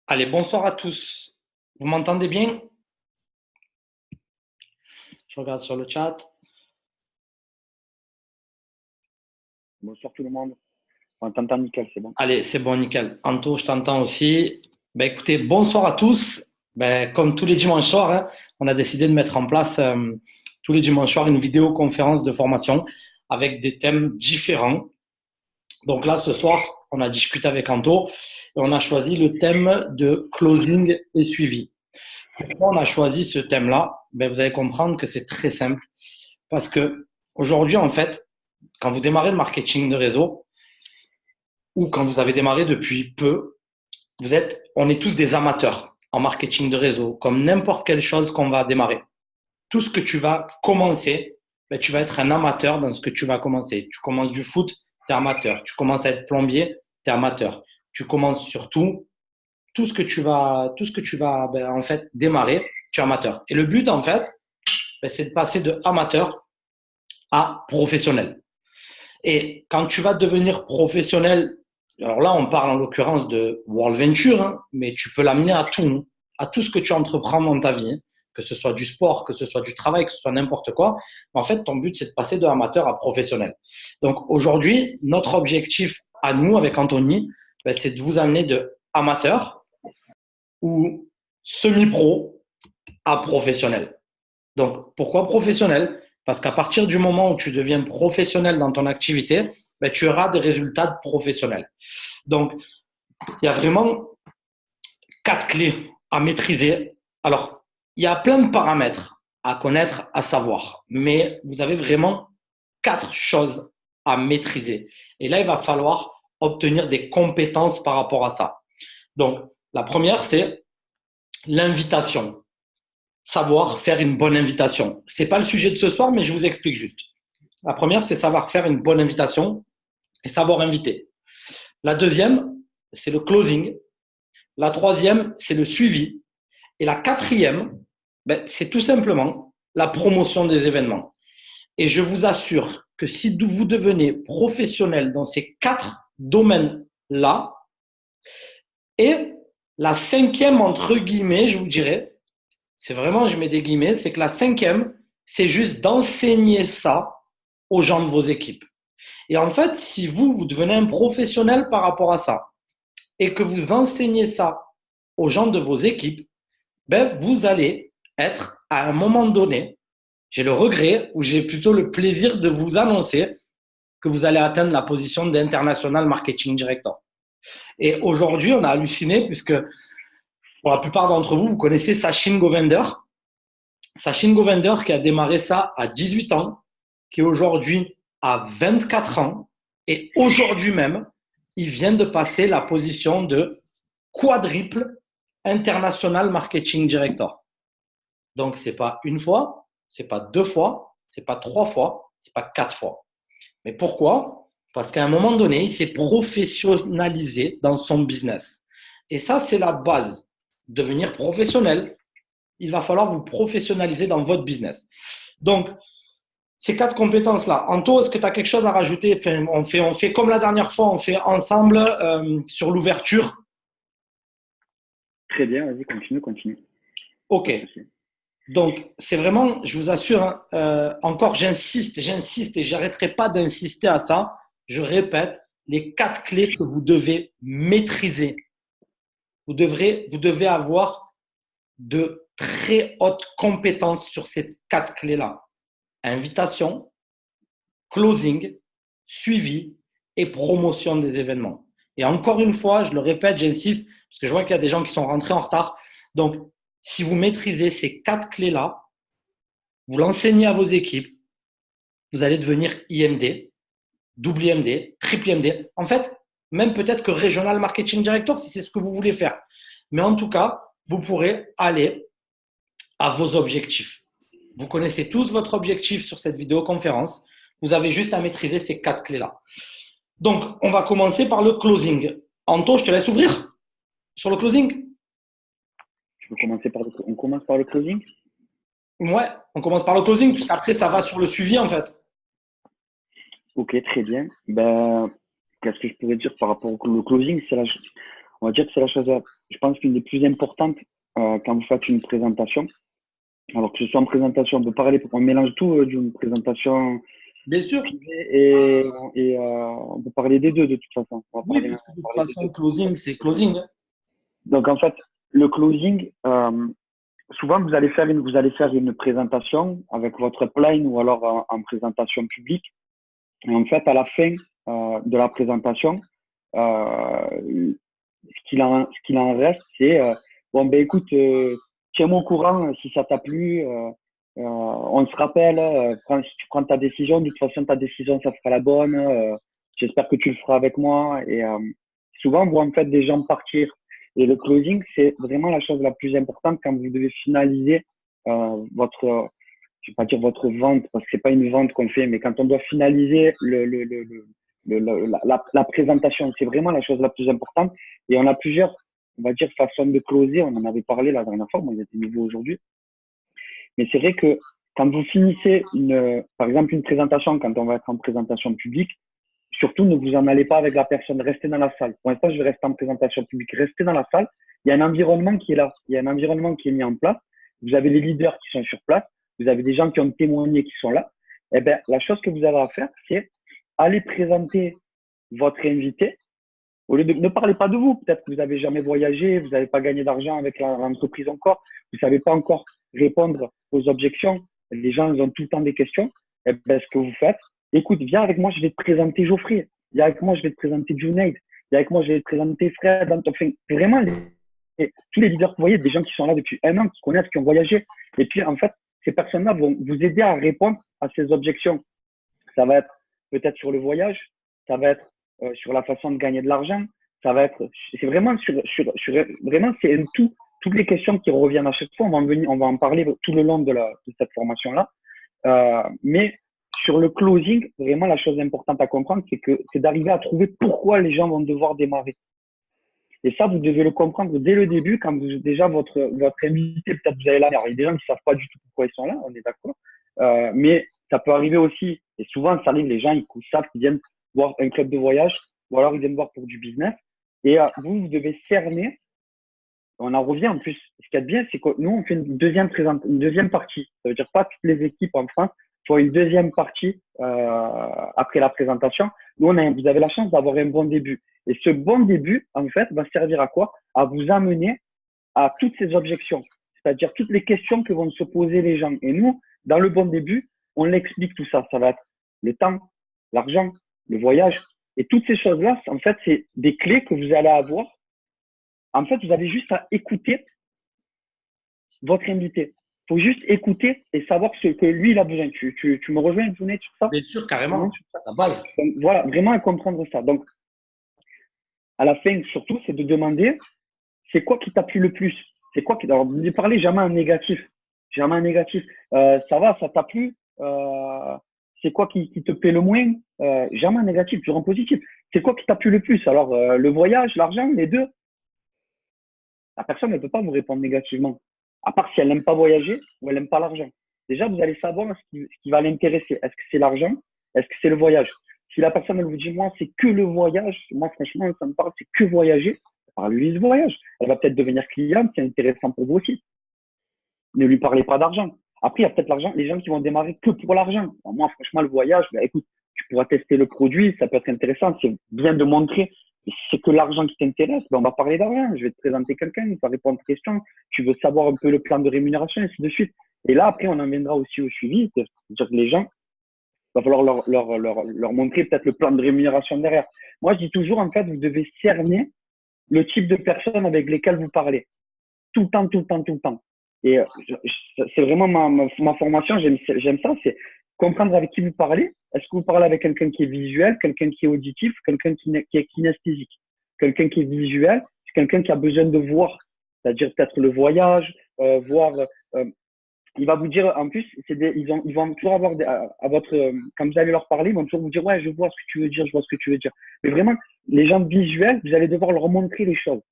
Allez, bonsoir à tous. Vous m'entendez bien? Je regarde sur le chat. Bonsoir tout le monde. On t'entend nickel, c'est bon. Allez, c'est bon, nickel. Anto, je t'entends aussi. Ben, écoutez, bonsoir à tous. Ben, comme tous les dimanches soirs, hein, on a décidé de mettre en place tous les dimanches soirs une vidéoconférence de formation avec des thèmes différents. Donc là, ce soir, on a discuté avec Anto et on a choisi le thème de closing et suivi. Pourquoi on a choisi ce thème-là? Ben, vous allez comprendre que c'est très simple. Parce que aujourd'hui, en fait, quand vous démarrez le marketing de réseau ou quand vous avez démarré depuis peu, on est tous des amateurs en marketing de réseau, comme n'importe quelle chose qu'on va démarrer. Tout ce que tu vas commencer, ben, tu vas être un amateur dans ce que tu vas commencer. Tu commences du foot, tu es amateur. Tu commences à être plombier, tu es amateur. Tu commences surtout tout ce que tu vas ben, en fait démarrer, tu es amateur. Et le but en fait, ben, c'est de passer de amateur à professionnel. Et quand tu vas devenir professionnel, alors là, on parle en l'occurrence de World Venture, hein, mais tu peux l'amener à tout ce que tu entreprends dans ta vie, hein, que ce soit du sport, que ce soit du travail, que ce soit n'importe quoi. En fait, ton but, c'est de passer de amateur à professionnel. Donc aujourd'hui, notre objectif à nous, avec Anthony, ben, c'est de vous amener de amateur ou semi-pro à professionnel. Donc, pourquoi professionnel? Parce qu'à partir du moment où tu deviens professionnel dans ton activité, ben, tu auras des résultats professionnels. Donc, il y a vraiment 4 clés à maîtriser. Alors, il y a plein de paramètres à connaître, à savoir, mais vous avez vraiment 4 choses à maîtriser. Et là, il va falloir obtenir des compétences par rapport à ça. Donc, la première, c'est l'invitation. Savoir faire une bonne invitation. Ce n'est pas le sujet de ce soir, mais je vous explique juste. La première, c'est savoir faire une bonne invitation et savoir inviter. La deuxième, c'est le closing. La troisième, c'est le suivi. Et la quatrième, ben, c'est tout simplement la promotion des événements. Et je vous assure que si vous devenez professionnel dans ces 4 domaines-là, et la cinquième, entre guillemets, je vous dirais, c'est vraiment, je mets des guillemets, c'est que la cinquième, c'est juste d'enseigner ça aux gens de vos équipes. Et en fait, si vous devenez un professionnel par rapport à ça et que vous enseignez ça aux gens de vos équipes, ben, vous allez être à un moment donné, j'ai le regret ou j'ai plutôt le plaisir de vous annoncer que vous allez atteindre la position d'International Marketing Director. Et aujourd'hui, on a halluciné puisque pour la plupart d'entre vous, vous connaissez Sachin Govender. Sachin Govender qui a démarré ça à 18 ans, qui aujourd'hui a 24 ans, et aujourd'hui même, il vient de passer la position de quadruple International Marketing Director. Donc, ce n'est pas une fois, ce n'est pas 2 fois, ce n'est pas 3 fois, ce n'est pas 4 fois. Mais pourquoi? Parce qu'à un moment donné, il s'est professionnalisé dans son business. Et ça, c'est la base. Devenir professionnel, il va falloir vous professionnaliser dans votre business. Donc, ces 4 compétences-là. Anto, est-ce que tu as quelque chose à rajouter? On fait comme la dernière fois, on fait ensemble sur l'ouverture. Très bien, vas-y, continue. OK. Donc, c'est vraiment, je vous assure, hein, encore j'insiste et j'arrêterai pas d'insister à ça. Je répète, les 4 clés que vous devez maîtriser. Vous devez avoir de très hautes compétences sur ces 4 clés-là. Invitation, closing, suivi et promotion des événements. Et encore une fois, je le répète, j'insiste, parce que je vois qu'il y a des gens qui sont rentrés en retard. Donc, si vous maîtrisez ces 4 clés-là, vous l'enseignez à vos équipes, vous allez devenir IMD, double IMD, triple IMD. En fait, même peut-être que Regional Marketing Director, si c'est ce que vous voulez faire. Mais en tout cas, vous pourrez aller à vos objectifs. Vous connaissez tous votre objectif sur cette vidéoconférence. Vous avez juste à maîtriser ces 4 clés-là. Donc, on va commencer par le closing. Anto, je te laisse ouvrir sur le closing. On commence par le closing? Ouais, on commence par le closing, puisqu'après, ça va sur le suivi, en fait. Ok, très bien. Ben, qu'est-ce que je pourrais dire par rapport au closing? On va dire que c'est la chose, je pense, qu'une des plus importantes quand vous faites une présentation. Alors que ce soit en présentation, on mélange tout d'une présentation Bien sûr. privée on peut parler des deux de toute façon. Oui, parce que de toute Parler des façon, deux. closing, c'est closing, hein. Donc en fait, le closing, souvent vous allez faire une présentation avec votre plane ou alors en présentation publique. Et en fait, à la fin de la présentation, ce qu'il en reste, c'est bon ben écoute, tiens-moi au courant si ça t'a plu. On se rappelle, si tu prends ta décision, de toute façon ta décision ça sera la bonne. J'espère que tu le feras avec moi. Et souvent, vous en faites des gens partir. Et le closing, c'est vraiment la chose la plus importante quand vous devez finaliser je vais pas dire votre vente parce que c'est pas une vente qu'on fait, mais quand on doit finaliser la présentation, c'est vraiment la chose la plus importante. Et on a plusieurs, on va dire, façons de closer. On en avait parlé la dernière fois. Moi, j'étais nouveau aujourd'hui. Mais c'est vrai que quand vous finissez par exemple, une présentation, quand on va être en présentation publique, surtout ne vous en allez pas avec la personne, restez dans la salle. Pour l'instant, je vais rester en présentation publique, restez dans la salle. Il y a un environnement qui est là, il y a un environnement qui est mis en place. Vous avez les leaders qui sont sur place, vous avez des gens qui ont témoigné qui sont là. Eh bien, la chose que vous avez à faire, c'est aller présenter votre invité. Au lieu de ne parlez pas de vous, peut-être que vous n'avez jamais voyagé, vous n'avez pas gagné d'argent avec l'entreprise encore, vous ne savez pas encore répondre aux objections. Les gens ils ont tout le temps des questions. Eh bien, ce que vous faites, écoute, viens avec moi, je vais te présenter Geoffrey. Viens avec moi, je vais te présenter Junaid. Viens avec moi, je vais te présenter Fred. Enfin, vraiment, tous les leaders que vous voyez, des gens qui sont là depuis un an, qui connaissent, qui ont voyagé. Et puis, en fait, ces personnes-là vont vous aider à répondre à ces objections. Ça va être peut-être sur le voyage, ça va être sur la façon de gagner de l'argent, c'est vraiment vraiment, c'est toutes les questions qui reviennent à chaque fois. On va en parler tout le long de cette formation-là. Mais sur le closing, vraiment, la chose importante à comprendre, c'est d'arriver à trouver pourquoi les gens vont devoir démarrer. Et ça, vous devez le comprendre dès le début, quand déjà votre invité, peut-être vous allez là, il y a des gens qui ne savent pas du tout pourquoi ils sont là, on est d'accord. Mais ça peut arriver aussi, et souvent ça arrive, les gens ils savent qu'ils viennent voir un club de voyage, ou alors ils viennent voir pour du business. Et vous devez cerner. On en revient en plus. Ce qu'il y a de bien, c'est que nous, on fait une deuxième partie. Ça veut dire pas toutes les équipes en France font une deuxième partie après la présentation. Nous, vous avez la chance d'avoir un bon début. Et ce bon début, en fait, va servir à quoi? À vous amener à toutes ces objections. C'est-à-dire toutes les questions que vont se poser les gens. Et nous, dans le bon début, on l'explique tout ça. Ça va être le temps, l'argent, le voyage. Et toutes ces choses-là, en fait, c'est des clés que vous allez avoir. En fait, vous avez juste à écouter votre invité. Il faut juste écouter et savoir ce que lui, il a besoin. Tu me rejoins, Junet, sur ça? Bien sûr, carrément. La base. Donc, voilà, vraiment à comprendre ça. Donc, à la fin, surtout, c'est de demander, c'est quoi qui t'a plu le plus? C'est quoi qui, alors, ne parlez jamais en négatif. Jamais en négatif. Ça va, ça t'a plu? C'est quoi qui te plaît le moins? Jamais en négatif, toujours en positif. C'est quoi qui t'a plu le plus? Alors, le voyage, l'argent, les deux? La personne ne peut pas vous répondre négativement. À part si elle n'aime pas voyager ou elle n'aime pas l'argent. Déjà, vous allez savoir ce qui va l'intéresser. Est-ce que c'est l'argent? Est-ce que c'est le voyage? Si la personne, elle vous dit, moi, c'est que le voyage, moi, franchement, ça me parle, c'est que voyager, parlez-lui de voyage. Elle va peut-être devenir cliente, c'est intéressant pour vous aussi. Ne lui parlez pas d'argent. Après, il y a peut-être les gens qui vont démarrer que pour l'argent. Moi, franchement, le voyage, ben, écoute, tu pourras tester le produit, ça peut être intéressant. C'est bien de montrer. Et si c'est que l'argent qui t'intéresse, ben, on va parler d'argent. Je vais te présenter quelqu'un, il va répondre à tes questions. Tu veux savoir un peu le plan de rémunération, et ainsi de suite. Et là, après, on en viendra aussi au suivi. C'est-à-dire que les gens, il va falloir leur montrer peut-être le plan de rémunération derrière. Moi, je dis toujours, en fait, vous devez cerner le type de personnes avec lesquelles vous parlez. Tout le temps, tout le temps, tout le temps. Et c'est vraiment ma formation, j'aime ça, c'est comprendre avec qui vous parlez. Est-ce que vous parlez avec quelqu'un qui est visuel, quelqu'un qui est auditif, quelqu'un qui est kinesthésique? Quelqu'un qui est visuel, c'est quelqu'un qui a besoin de voir, c'est-à-dire peut-être le voyage, voir. Il va vous dire, en plus, ils vont toujours avoir quand vous allez leur parler, ils vont toujours vous dire, ouais, je vois ce que tu veux dire, je vois ce que tu veux dire. Mais vraiment, les gens visuels, vous allez devoir leur montrer les choses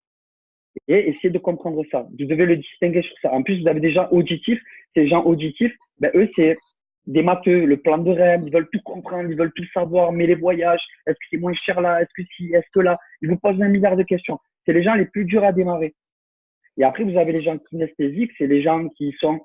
et essayer de comprendre ça. Vous devez le distinguer sur ça. En plus, vous avez des gens auditifs. Ces gens auditifs, ben, eux, des matheux, le plan de REM, ils veulent tout comprendre, ils veulent tout savoir, mais les voyages, est-ce que c'est moins cher là, est-ce que si, est-ce que là, ils vous posent un milliard de questions. C'est les gens les plus durs à démarrer. Et après, vous avez les gens kinesthésiques, c'est les gens qui sont,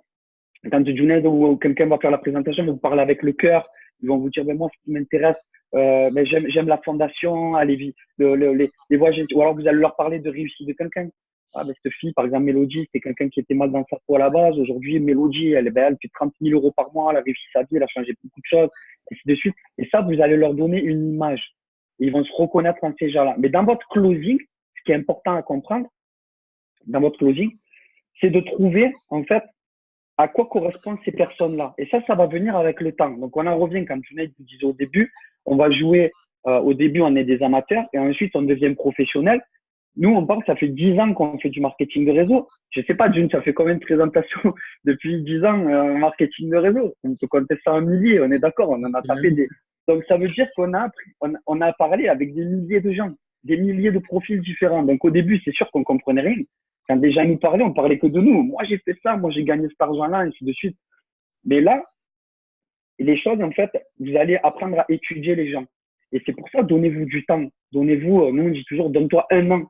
quand Junaid ou quelqu'un va faire la présentation, vous parlez avec le cœur, ils vont vous dire, ben moi, ce qui m'intéresse, ben j'aime la fondation, allez, les voyages, ou alors vous allez leur parler de réussite de quelqu'un. Ah, ben, cette fille, par exemple, Mélodie, c'est quelqu'un qui était mal dans sa peau à la base. Aujourd'hui, Mélodie, elle fait 30 000 euros par mois, elle a réussi sa vie, elle a changé beaucoup de choses, et ainsi de suite. Et ça, vous allez leur donner une image. Et ils vont se reconnaître en ces gens-là. Mais dans votre closing, ce qui est important à comprendre, dans votre closing, c'est de trouver, en fait, à quoi correspondent ces personnes-là. Et ça va venir avec le temps. Donc, on en revient, comme Junaid vous disait au début, on va jouer, au début, on est des amateurs, et ensuite, on devient professionnel. Nous, on parle, ça fait 10 ans qu'on fait du marketing de réseau. Je sais pas, June, ça fait combien de présentations depuis 10 ans en marketing de réseau? On peut compter ça en milliers, on est d'accord, on en a tapé des. Donc, ça veut dire qu'on a appris, on a parlé avec des milliers de gens, des milliers de profils différents. Donc, au début, c'est sûr qu'on comprenait rien. Quand des gens nous parlaient, on parlait que de nous. Moi, j'ai fait ça, moi, j'ai gagné cet argent-là, ainsi de suite. Mais là, les choses, en fait, vous allez apprendre à étudier les gens. Et c'est pour ça, donnez-vous du temps. Donnez-vous, nous, on dit toujours, donne-toi un an.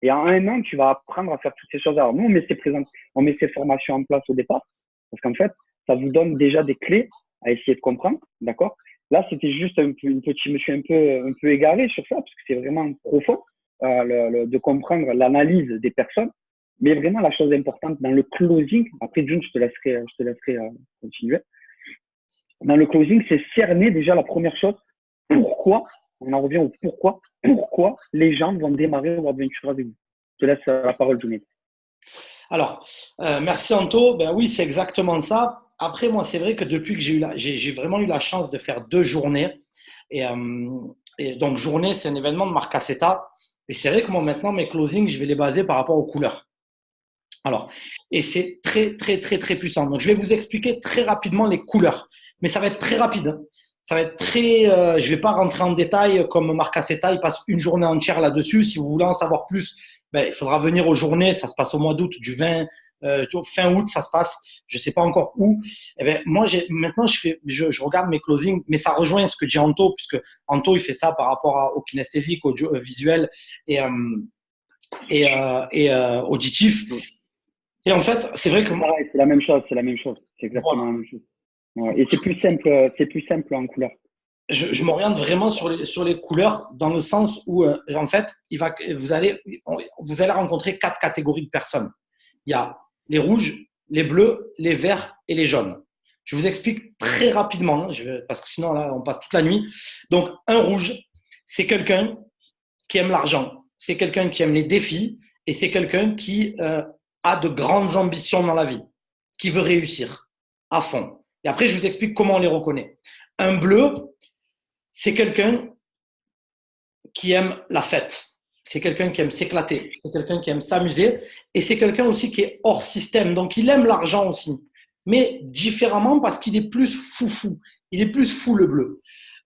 Et en un an, tu vas apprendre à faire toutes ces choses. Alors, nous, on met ces formations en place au départ. Parce qu'en fait, ça vous donne déjà des clés à essayer de comprendre. D'accord? Là, c'était juste je me suis un peu égaré sur ça, parce que c'est vraiment profond, de comprendre l'analyse des personnes. Mais vraiment, la chose importante dans le closing, après, June, je te laisserai continuer. Dans le closing, c'est cerner déjà la première chose. Pourquoi, on en revient au pourquoi les gens vont démarrer leur aventure avec vous. Je te laisse la parole, Junaid. Alors, merci Anto. Ben oui, c'est exactement ça. Après, moi, c'est vrai que depuis que j'ai vraiment eu la chance de faire 2 journées. Et donc, journée, c'est un événement de Marcaseta. Et c'est vrai que moi, maintenant, mes closings, je vais les baser par rapport aux couleurs. Alors, et c'est très, très, très, très puissant. Donc, je vais vous expliquer très rapidement les couleurs. Mais ça va être très rapide, hein. Ça va être très. Je ne vais pas rentrer en détail comme Marcaseta, il passe une journée entière là-dessus. Si vous voulez en savoir plus, ben, il faudra venir aux journées. Ça se passe au mois d'août, du 20, fin août, ça se passe. Je ne sais pas encore où. Eh ben, moi, maintenant, je regarde mes closings, mais ça rejoint ce que dit Anto, puisque Anto, il fait ça par rapport au kinesthésique, au visuel et auditif. Et en fait, c'est vrai que moi, c'est la même chose, c'est exactement la même chose. Ouais. Et c'est plus simple en couleur. Je m'oriente vraiment sur les couleurs dans le sens où, en fait, vous allez rencontrer 4 catégories de personnes. Il y a les rouges, les bleus, les verts et les jaunes. Je vous explique très rapidement, parce que sinon, là, on passe toute la nuit. Donc, un rouge, c'est quelqu'un qui aime l'argent, c'est quelqu'un qui aime les défis et c'est quelqu'un qui a de grandes ambitions dans la vie, qui veut réussir à fond. Et après, je vous explique comment on les reconnaît. Un bleu, c'est quelqu'un qui aime la fête. C'est quelqu'un qui aime s'éclater. C'est quelqu'un qui aime s'amuser. Et c'est quelqu'un aussi qui est hors système. Donc, il aime l'argent aussi. Mais différemment parce qu'il est plus foufou. Il est plus fou, le bleu.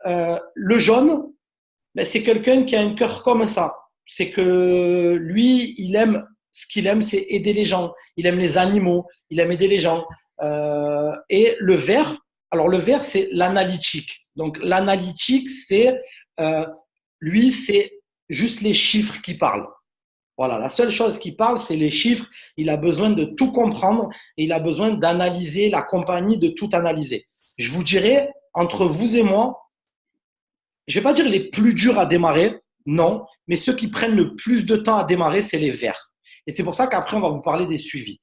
Le jaune, ben, c'est quelqu'un qui a un cœur comme ça. C'est que lui, ce qu'il aime, c'est aider les gens. Il aime les animaux. Il aime aider les gens. Et le vert, alors le vert, c'est l'analytique. Donc l'analytique, lui, c'est juste les chiffres qui parlent. Voilà, la seule chose qui parle, c'est les chiffres. Il a besoin de tout comprendre et il a besoin d'analyser la compagnie, de tout analyser. Je vous dirais, entre vous et moi, je ne vais pas dire les plus durs à démarrer, non, mais ceux qui prennent le plus de temps à démarrer, c'est les verts. Et c'est pour ça qu'après, on va vous parler des suivis.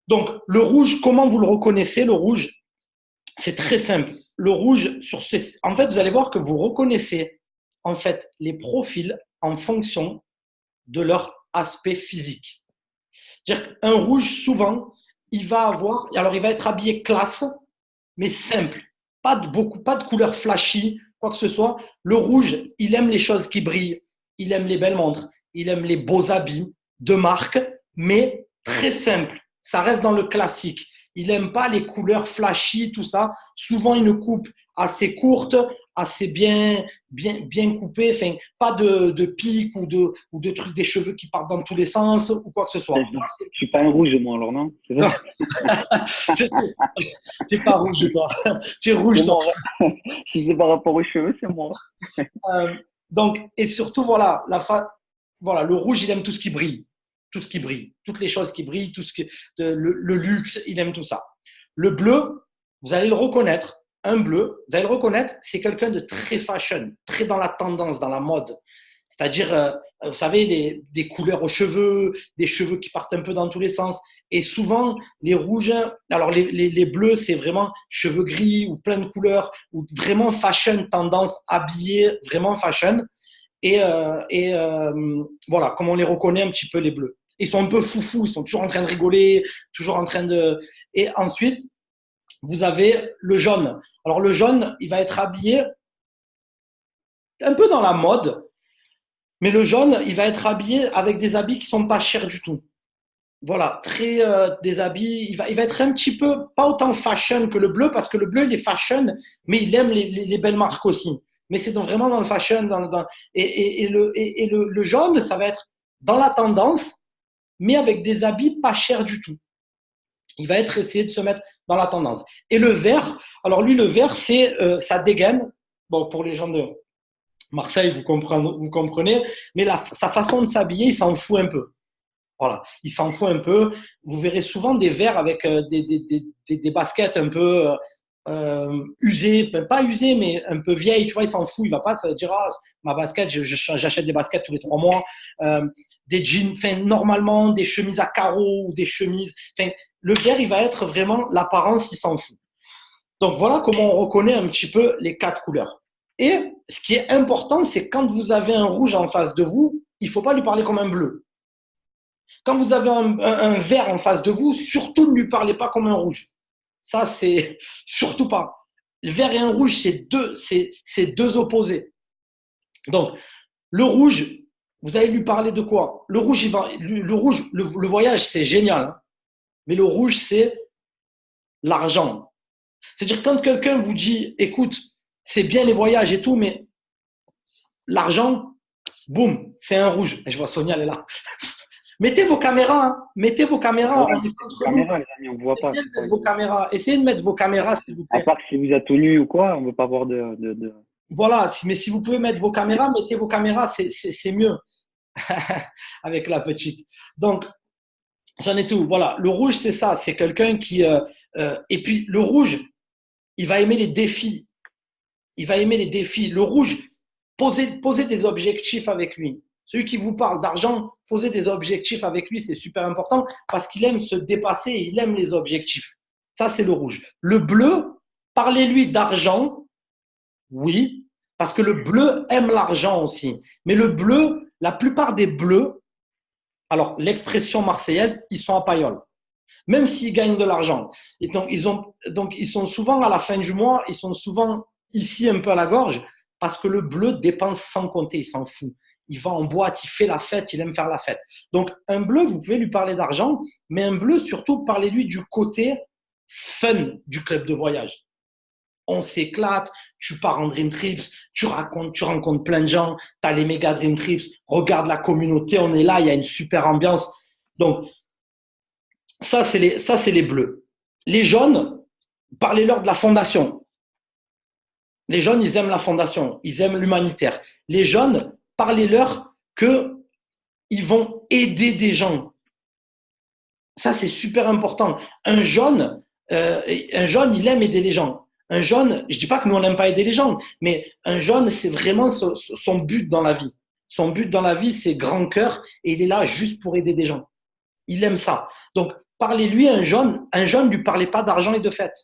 Donc, le rouge, comment vous le reconnaissez? Le rouge, c'est très simple. Le rouge, en fait, vous allez voir que vous reconnaissez en fait les profils en fonction de leur aspect physique. C'est-à-dire qu'un rouge, souvent, il va être habillé classe, mais simple. Pas de couleurs flashy, quoi que ce soit. Le rouge, il aime les choses qui brillent, il aime les belles montres, il aime les beaux habits de marque, mais très simple. Ça reste dans le classique. Il n'aime pas les couleurs flashy, tout ça. Souvent, une coupe assez courte, assez bien coupé, enfin, pas de pics ou de trucs des cheveux qui partent dans tous les sens ou quoi que ce soit. Je suis pas un rouge, moi, alors, non? C'est Non, ça? tu n'es pas rouge, toi. Tu es rouge, C'est toi. mort. Si c'est par rapport aux cheveux, c'est mort. Donc, et surtout, voilà, voilà, le rouge, il aime tout ce qui brille. Tout ce qui brille. Toutes les choses qui brillent, le luxe, il aime tout ça. Le bleu, vous allez le reconnaître. Un bleu, vous allez le reconnaître, c'est quelqu'un de très fashion, très dans la tendance, dans la mode. C'est-à-dire, vous savez, des couleurs aux cheveux, des cheveux qui partent un peu dans tous les sens. Et souvent, les rouges, alors les bleus, c'est vraiment cheveux gris ou plein de couleurs, ou vraiment fashion, tendance habillée, vraiment fashion. Voilà, comme on les reconnaît un petit peu, les bleus. Ils sont un peu foufous, ils sont toujours en train de rigoler, toujours en train de… Et ensuite, vous avez le jaune. Alors, le jaune, il va être habillé un peu dans la mode, mais le jaune, il va être habillé avec des habits qui sont pas chers du tout. Voilà, des habits. Il va être un petit peu, pas autant fashion que le bleu, parce que le bleu, il est fashion, mais il aime les belles marques aussi. Mais c'est vraiment dans le fashion. Le jaune, ça va être dans la tendance, mais avec des habits pas chers du tout. Il va être essayé de se mettre dans la tendance. Et le vert, alors lui, le vert, c'est ça dégaine. Bon, pour les gens de Marseille, vous comprenez, mais sa façon de s'habiller, il s'en fout un peu. Voilà, il s'en fout un peu. Vous verrez souvent des verts avec des baskets un peu usées, pas usées, mais un peu vieilles. Tu vois, il s'en fout. Il va pas se dire, ah, ma basket, j'achète des baskets tous les 3 mois. Des jeans, enfin, normalement, des chemises à carreaux ou des chemises. Enfin, le vert, il va être vraiment l'apparence, il s'en fout. Donc voilà comment on reconnaît un petit peu les 4 couleurs. Et ce qui est important, c'est quand vous avez un rouge en face de vous, il ne faut pas lui parler comme un bleu. Quand vous avez un vert en face de vous, surtout ne lui parlez pas comme un rouge. Ça, c'est surtout pas. Le vert et un rouge, c'est deux opposés. Donc, le rouge, vous allez lui parler de quoi? Le rouge, le voyage, c'est génial. Hein, mais le rouge, c'est l'argent. C'est-à-dire, quand quelqu'un vous dit, écoute, c'est bien les voyages et tout, mais l'argent, boum, c'est un rouge. Et je vois Sonia, elle est là. Mettez vos caméras, hein. Mettez vos caméras, Ouais, on est entre nous. caméra, les amis, on voit pas. Essayez de mettre vos caméras. Essayez de mettre vos caméras, s'il vous À plaît. part si vous êtes tout nu ou quoi, on veut pas voir Voilà, mais si vous pouvez mettre vos caméras, mettez vos caméras, c'est mieux avec la petite. Donc, j'en ai tout. Voilà, le rouge, c'est ça. C'est quelqu'un qui… et puis, le rouge, il va aimer les défis. Il va aimer les défis. Le rouge, posez des objectifs avec lui. Celui qui vous parle d'argent, posez des objectifs avec lui, c'est super important parce qu'il aime se dépasser et il aime les objectifs. Ça, c'est le rouge. Le bleu, parlez-lui d'argent, oui, parce que le bleu aime l'argent aussi. Mais le bleu, la plupart des bleus, alors l'expression marseillaise, ils sont à paillole, même s'ils gagnent de l'argent. Et donc, ils sont souvent à la fin du mois, ils sont souvent ici un peu à la gorge, parce que le bleu dépense sans compter, il s'en fout. Il va en boîte, il fait la fête, il aime faire la fête. Donc, un bleu, vous pouvez lui parler d'argent, mais un bleu, surtout, parlez-lui du côté fun du club de voyage. On s'éclate, tu pars en Dream Trips, tu rencontres plein de gens, tu as les méga Dream Trips, regarde la communauté, on est là, il y a une super ambiance. Donc, ça, c'est les bleus. Les jaunes, parlez-leur de la fondation. Les jaunes, ils aiment la fondation, ils aiment l'humanitaire. Les jaunes, parlez-leur qu'ils vont aider des gens. Ça, c'est super important. Un jaune, il aime aider les gens. Un jaune, je ne dis pas que nous, on n'aime pas aider les gens, mais un jaune, c'est vraiment son but dans la vie. Son but dans la vie, c'est grand cœur et il est là juste pour aider des gens. Il aime ça. Donc, parlez-lui à un jaune. Un jaune, ne lui parlez pas d'argent et de fête.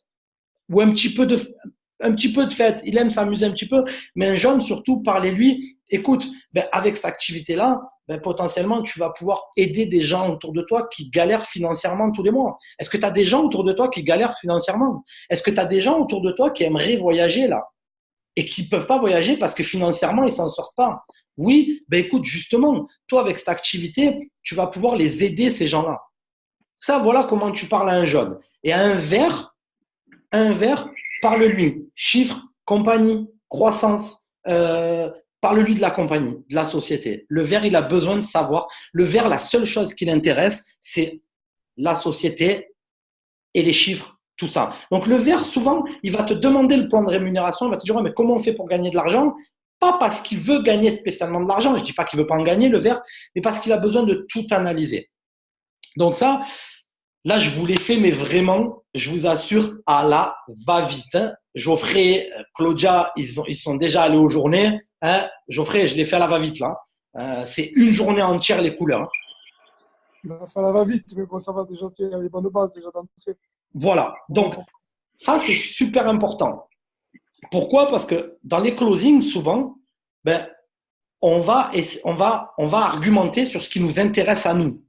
Ou un petit peu de fête. Il aime s'amuser un petit peu. Mais un jaune, surtout, parlez-lui. Écoute, avec cette activité-là, potentiellement, tu vas pouvoir aider des gens autour de toi qui galèrent financièrement tous les mois. Est-ce que tu as des gens autour de toi qui galèrent financièrement? Est-ce que tu as des gens autour de toi qui aimeraient voyager là et qui ne peuvent pas voyager parce que financièrement, ils ne s'en sortent pas? Oui, écoute, justement, toi, avec cette activité, tu vas pouvoir les aider, ces gens-là. Ça, voilà comment tu parles à un jaune. Et à un vert, parle-lui chiffres, compagnie. croissance, parle-lui de la compagnie, de la société. Le vert, il a besoin de savoir. Le vert, la seule chose qui l'intéresse, c'est la société et les chiffres, tout ça. Donc le vert, souvent, il va te demander le plan de rémunération, il va te dire, mais comment on fait pour gagner de l'argent? Pas parce qu'il veut gagner spécialement de l'argent, je ne dis pas qu'il ne veut pas en gagner, le vert, mais parce qu'il a besoin de tout analyser. Donc ça, là, je vous l'ai fait, mais vraiment, je vous assure, à la va-vite. Hein. Geoffrey, Claudia, ils sont déjà allés aux journées. Hein. Geoffrey, je l'ai fait à la va-vite, là. C'est une journée entière, les couleurs. Hein. Il va faire la va-vite, mais bon, ça va déjà faire les bonnes bases déjà d'entrée. Voilà. Donc, ça, c'est super important. Pourquoi? Parce que dans les closings, souvent, ben, on va argumenter sur ce qui nous intéresse à nous.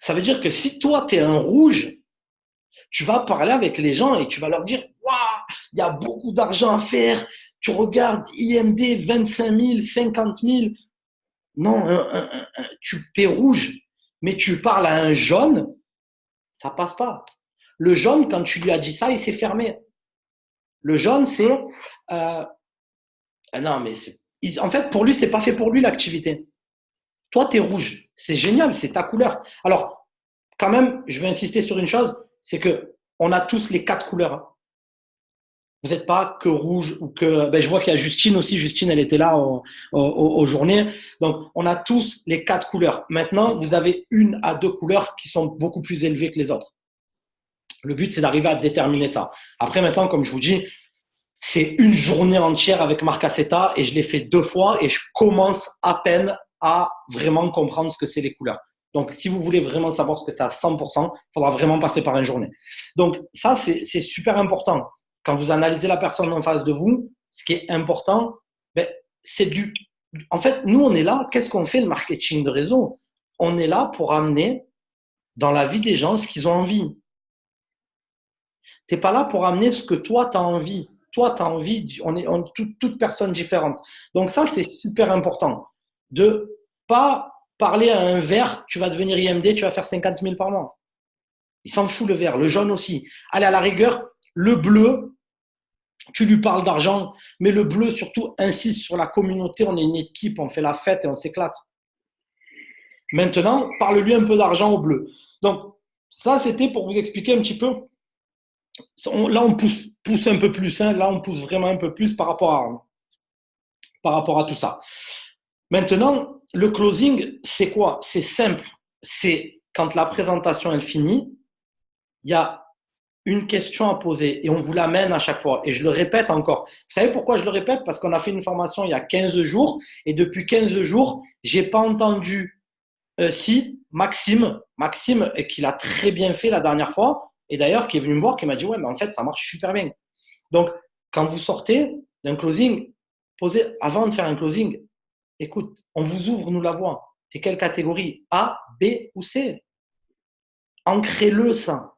Ça veut dire que si toi, tu es un rouge, tu vas parler avec les gens et tu vas leur dire « Waouh, il y a beaucoup d'argent à faire. Tu regardes IMD 25 000, 50 000. » Non, tu es rouge, mais tu parles à un jaune, ça passe pas. Le jaune, quand tu lui as dit ça, il s'est fermé. Le jaune, c'est… non, mais en fait, pour lui, c'est pas fait pour lui l'activité. Toi, tu es rouge. C'est génial, c'est ta couleur. Alors, quand même, je vais insister sur une chose, c'est que on a tous les 4 couleurs. Hein. Vous n'êtes pas que rouge ou que… Ben, je vois qu'il y a Justine aussi. Justine, elle était là aux journées. Donc, on a tous les 4 couleurs. Maintenant, vous avez 1 à 2 couleurs qui sont beaucoup plus élevées que les autres. Le but, c'est d'arriver à déterminer ça. Après, maintenant, comme je vous dis, c'est une journée entière avec Marc Aceta et je l'ai fait 2 fois et je commence à peine à vraiment comprendre ce que c'est les couleurs. Donc, si vous voulez vraiment savoir ce que c'est à 100%, il faudra vraiment passer par une journée. Donc, ça, c'est super important. Quand vous analysez la personne en face de vous, ce qui est important, ben, c'est du… En fait, nous, on est là. Qu'est-ce qu'on fait, le marketing de réseau? On est là pour amener dans la vie des gens ce qu'ils ont envie. Tu n'es pas là pour amener ce que toi, tu as envie. Toi, tu as envie, on est toute personne différente. Donc ça, c'est super important. De pas parler à un vert, tu vas devenir IMD, tu vas faire 50 000 par mois. Il s'en fout le vert, le jaune aussi. Allez, à la rigueur, le bleu, tu lui parles d'argent, mais le bleu surtout insiste sur la communauté, on est une équipe, on fait la fête et on s'éclate. Maintenant, parle-lui un peu d'argent au bleu. Donc ça, c'était pour vous expliquer un petit peu. Là, on pousse un peu plus. Hein. Là, on pousse vraiment un peu plus par rapport à tout ça. Maintenant, le closing, c'est quoi? C'est simple. C'est quand la présentation est finie, il y a une question à poser et on vous l'amène à chaque fois. Et je le répète encore. Vous savez pourquoi je le répète? Parce qu'on a fait une formation il y a 15 jours et depuis 15 jours, je n'ai pas entendu si Maxime, et qu'il a très bien fait la dernière fois, et d'ailleurs qui est venu me voir, qui m'a dit ouais, mais en fait, ça marche super bien. Donc, quand vous sortez d'un closing, posez, avant de faire un closing, écoute, on vous ouvre, nous la voie. C'est quelle catégorie? A, B ou C? Ancrez-le ça.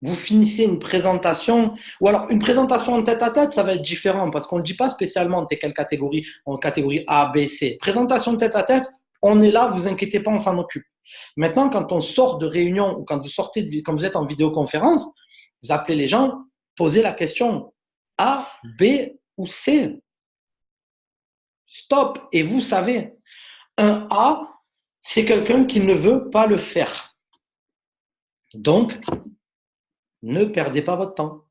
Vous finissez une présentation, ou alors une présentation en tête à tête, ça va être différent parce qu'on ne dit pas spécialement t'es quelle catégorie, en catégorie A, B, C. Présentation tête à tête, on est là, vous inquiétez pas, on s'en occupe. Maintenant, quand on sort de réunion ou quand vous êtes en vidéoconférence, vous appelez les gens, posez la question A, B ou C. Stop. Et vous savez, un A, c'est quelqu'un qui ne veut pas le faire. Donc, ne perdez pas votre temps.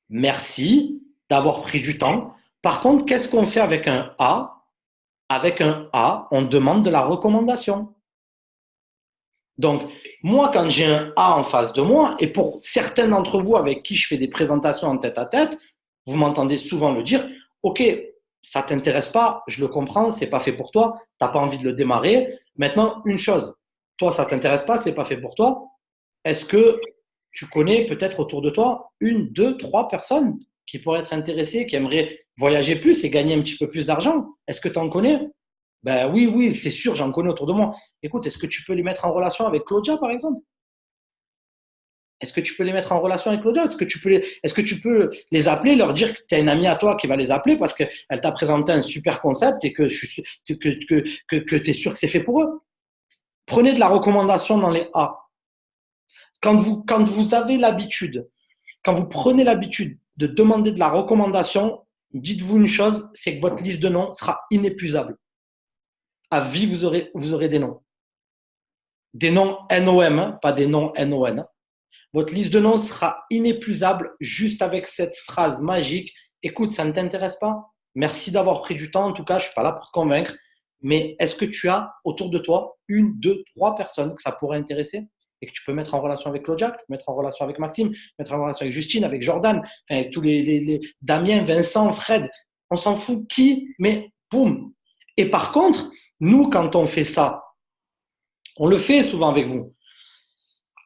Merci d'avoir pris du temps. Par contre, qu'est-ce qu'on fait avec un A? Avec un A, on demande de la recommandation. Donc, moi, quand j'ai un A en face de moi, et pour certains d'entre vous avec qui je fais des présentations en tête à tête, vous m'entendez souvent le dire, ok, ça t'intéresse pas, je le comprends, c'est pas fait pour toi, t'as pas envie de le démarrer. Maintenant, une chose, toi, ça t'intéresse pas, c'est pas fait pour toi. Est-ce que tu connais peut-être autour de toi 1, 2, 3 personnes qui pourraient être intéressées, qui aimeraient voyager plus et gagner un petit peu plus d'argent? Est-ce que tu en connais? Ben oui, c'est sûr, j'en connais autour de moi. Écoute, est-ce que tu peux les mettre en relation avec Claudia, par exemple? Est-ce que tu peux les mettre en relation avec Claudia? Est-ce que tu peux les appeler, leur dire que tu as une amie à toi qui va les appeler parce qu'elle t'a présenté un super concept et que tu es sûr que c'est fait pour eux? Prenez de la recommandation dans les A. Quand vous avez l'habitude, quand vous prenez l'habitude de demander de la recommandation, dites-vous une chose, c'est que votre liste de noms sera inépuisable. À vie, vous aurez des noms. Des noms NOM, hein, pas des noms NON. Hein. Votre liste de noms sera inépuisable juste avec cette phrase magique. Écoute, ça ne t'intéresse pas? Merci d'avoir pris du temps. En tout cas, je ne suis pas là pour te convaincre. Mais est-ce que tu as autour de toi une, deux, trois personnes que ça pourrait intéresser et que tu peux mettre en relation avec Claudia, que tu peux mettre en relation avec Maxime, mettre en relation avec Justine, avec Jordan, enfin, avec tous les Damien, Vincent, Fred, on s'en fout qui, mais boum. Et par contre, nous, quand on fait ça, on le fait souvent avec vous.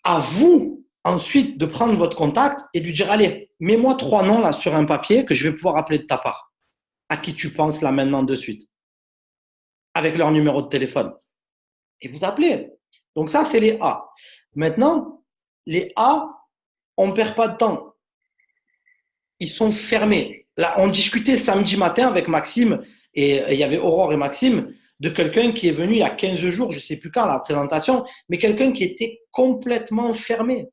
À vous ensuite de prendre votre contact et de lui dire allez, mets-moi 3 noms là sur un papier que je vais pouvoir appeler de ta part. À qui tu penses là maintenant de suite, avec leur numéro de téléphone. Et vous appelez. Donc ça, c'est les A. Maintenant, les A, on ne perd pas de temps. Ils sont fermés. Là, on discutait samedi matin avec Maxime, et il y avait Aurore et Maxime, de quelqu'un qui est venu il y a 15 jours, je ne sais plus quand, à la présentation, mais quelqu'un qui était complètement fermé.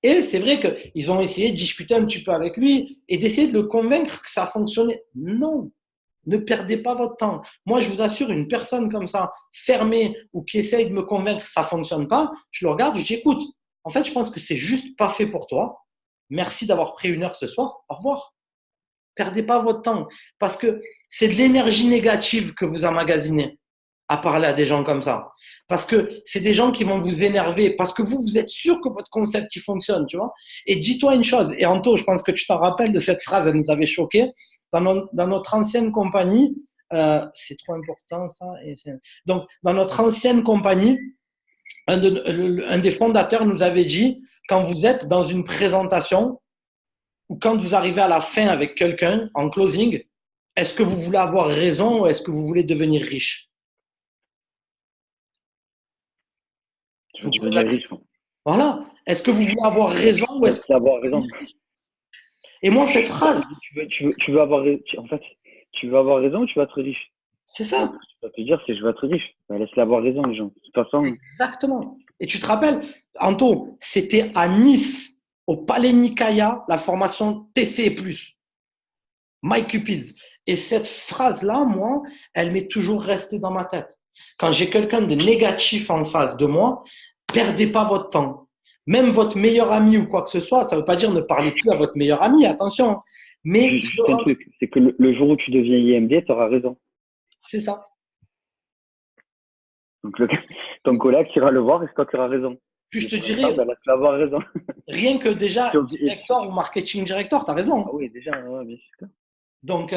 Et c'est vrai qu'ils ont essayé de discuter un petit peu avec lui et d'essayer de le convaincre que ça fonctionnait. Non, ne perdez pas votre temps. Moi, je vous assure, une personne comme ça, fermée ou qui essaye de me convaincre que ça ne fonctionne pas, je le regarde, je dis écoute, en fait, je pense que c'est juste pas fait pour toi. Merci d'avoir pris 1 heure ce soir. Au revoir. Perdez pas votre temps parce que c'est de l'énergie négative que vous emmagasinez à parler à des gens comme ça. Parce que c'est des gens qui vont vous énerver parce que vous êtes sûr que votre concept il fonctionne, tu vois. Et dis-toi une chose, et Anto, je pense que tu t'en rappelles de cette phrase, elle nous avait choqués. Dans notre ancienne compagnie, c'est trop important ça. Donc, dans notre ancienne compagnie, un des fondateurs nous avait dit, quand vous êtes dans une présentation ou quand vous arrivez à la fin avec quelqu'un en closing, est-ce que vous voulez avoir raison ou est-ce que vous voulez devenir riche? Je veux devenir riche. Voilà. Est-ce que vous voulez avoir raison ou est-ce que vous avoir voulez raison. devenir riche? Et moi, cette phrase, Tu veux avoir, en fait, tu veux avoir raison ou tu veux être riche? c'est ça. Tu vas te dire, c'est je veux être riche. Laisse-les avoir raison, les gens. De toute façon. Exactement. Et tu te rappelles, Anto, c'était à Nice, au Palais Nicaïa, la formation TC+, MyCupids. Et cette phrase-là, moi, elle m'est toujours restée dans ma tête. Quand j'ai quelqu'un de négatif en face de moi, perdez pas votre temps. Même votre meilleur ami ou quoi que ce soit, ça ne veut pas dire ne parlez plus à votre meilleur ami, attention. Mais Juste un truc, c'est que le jour où tu deviens IMD, tu auras raison. c'est ça. Donc ton collègue, tu iras le voir et c'est toi qui auras raison. Puis je te dirais, laisse-le avoir raison. rien que déjà, director ou marketing director, tu as raison. Ah oui, déjà, ouais, bien sûr. Donc,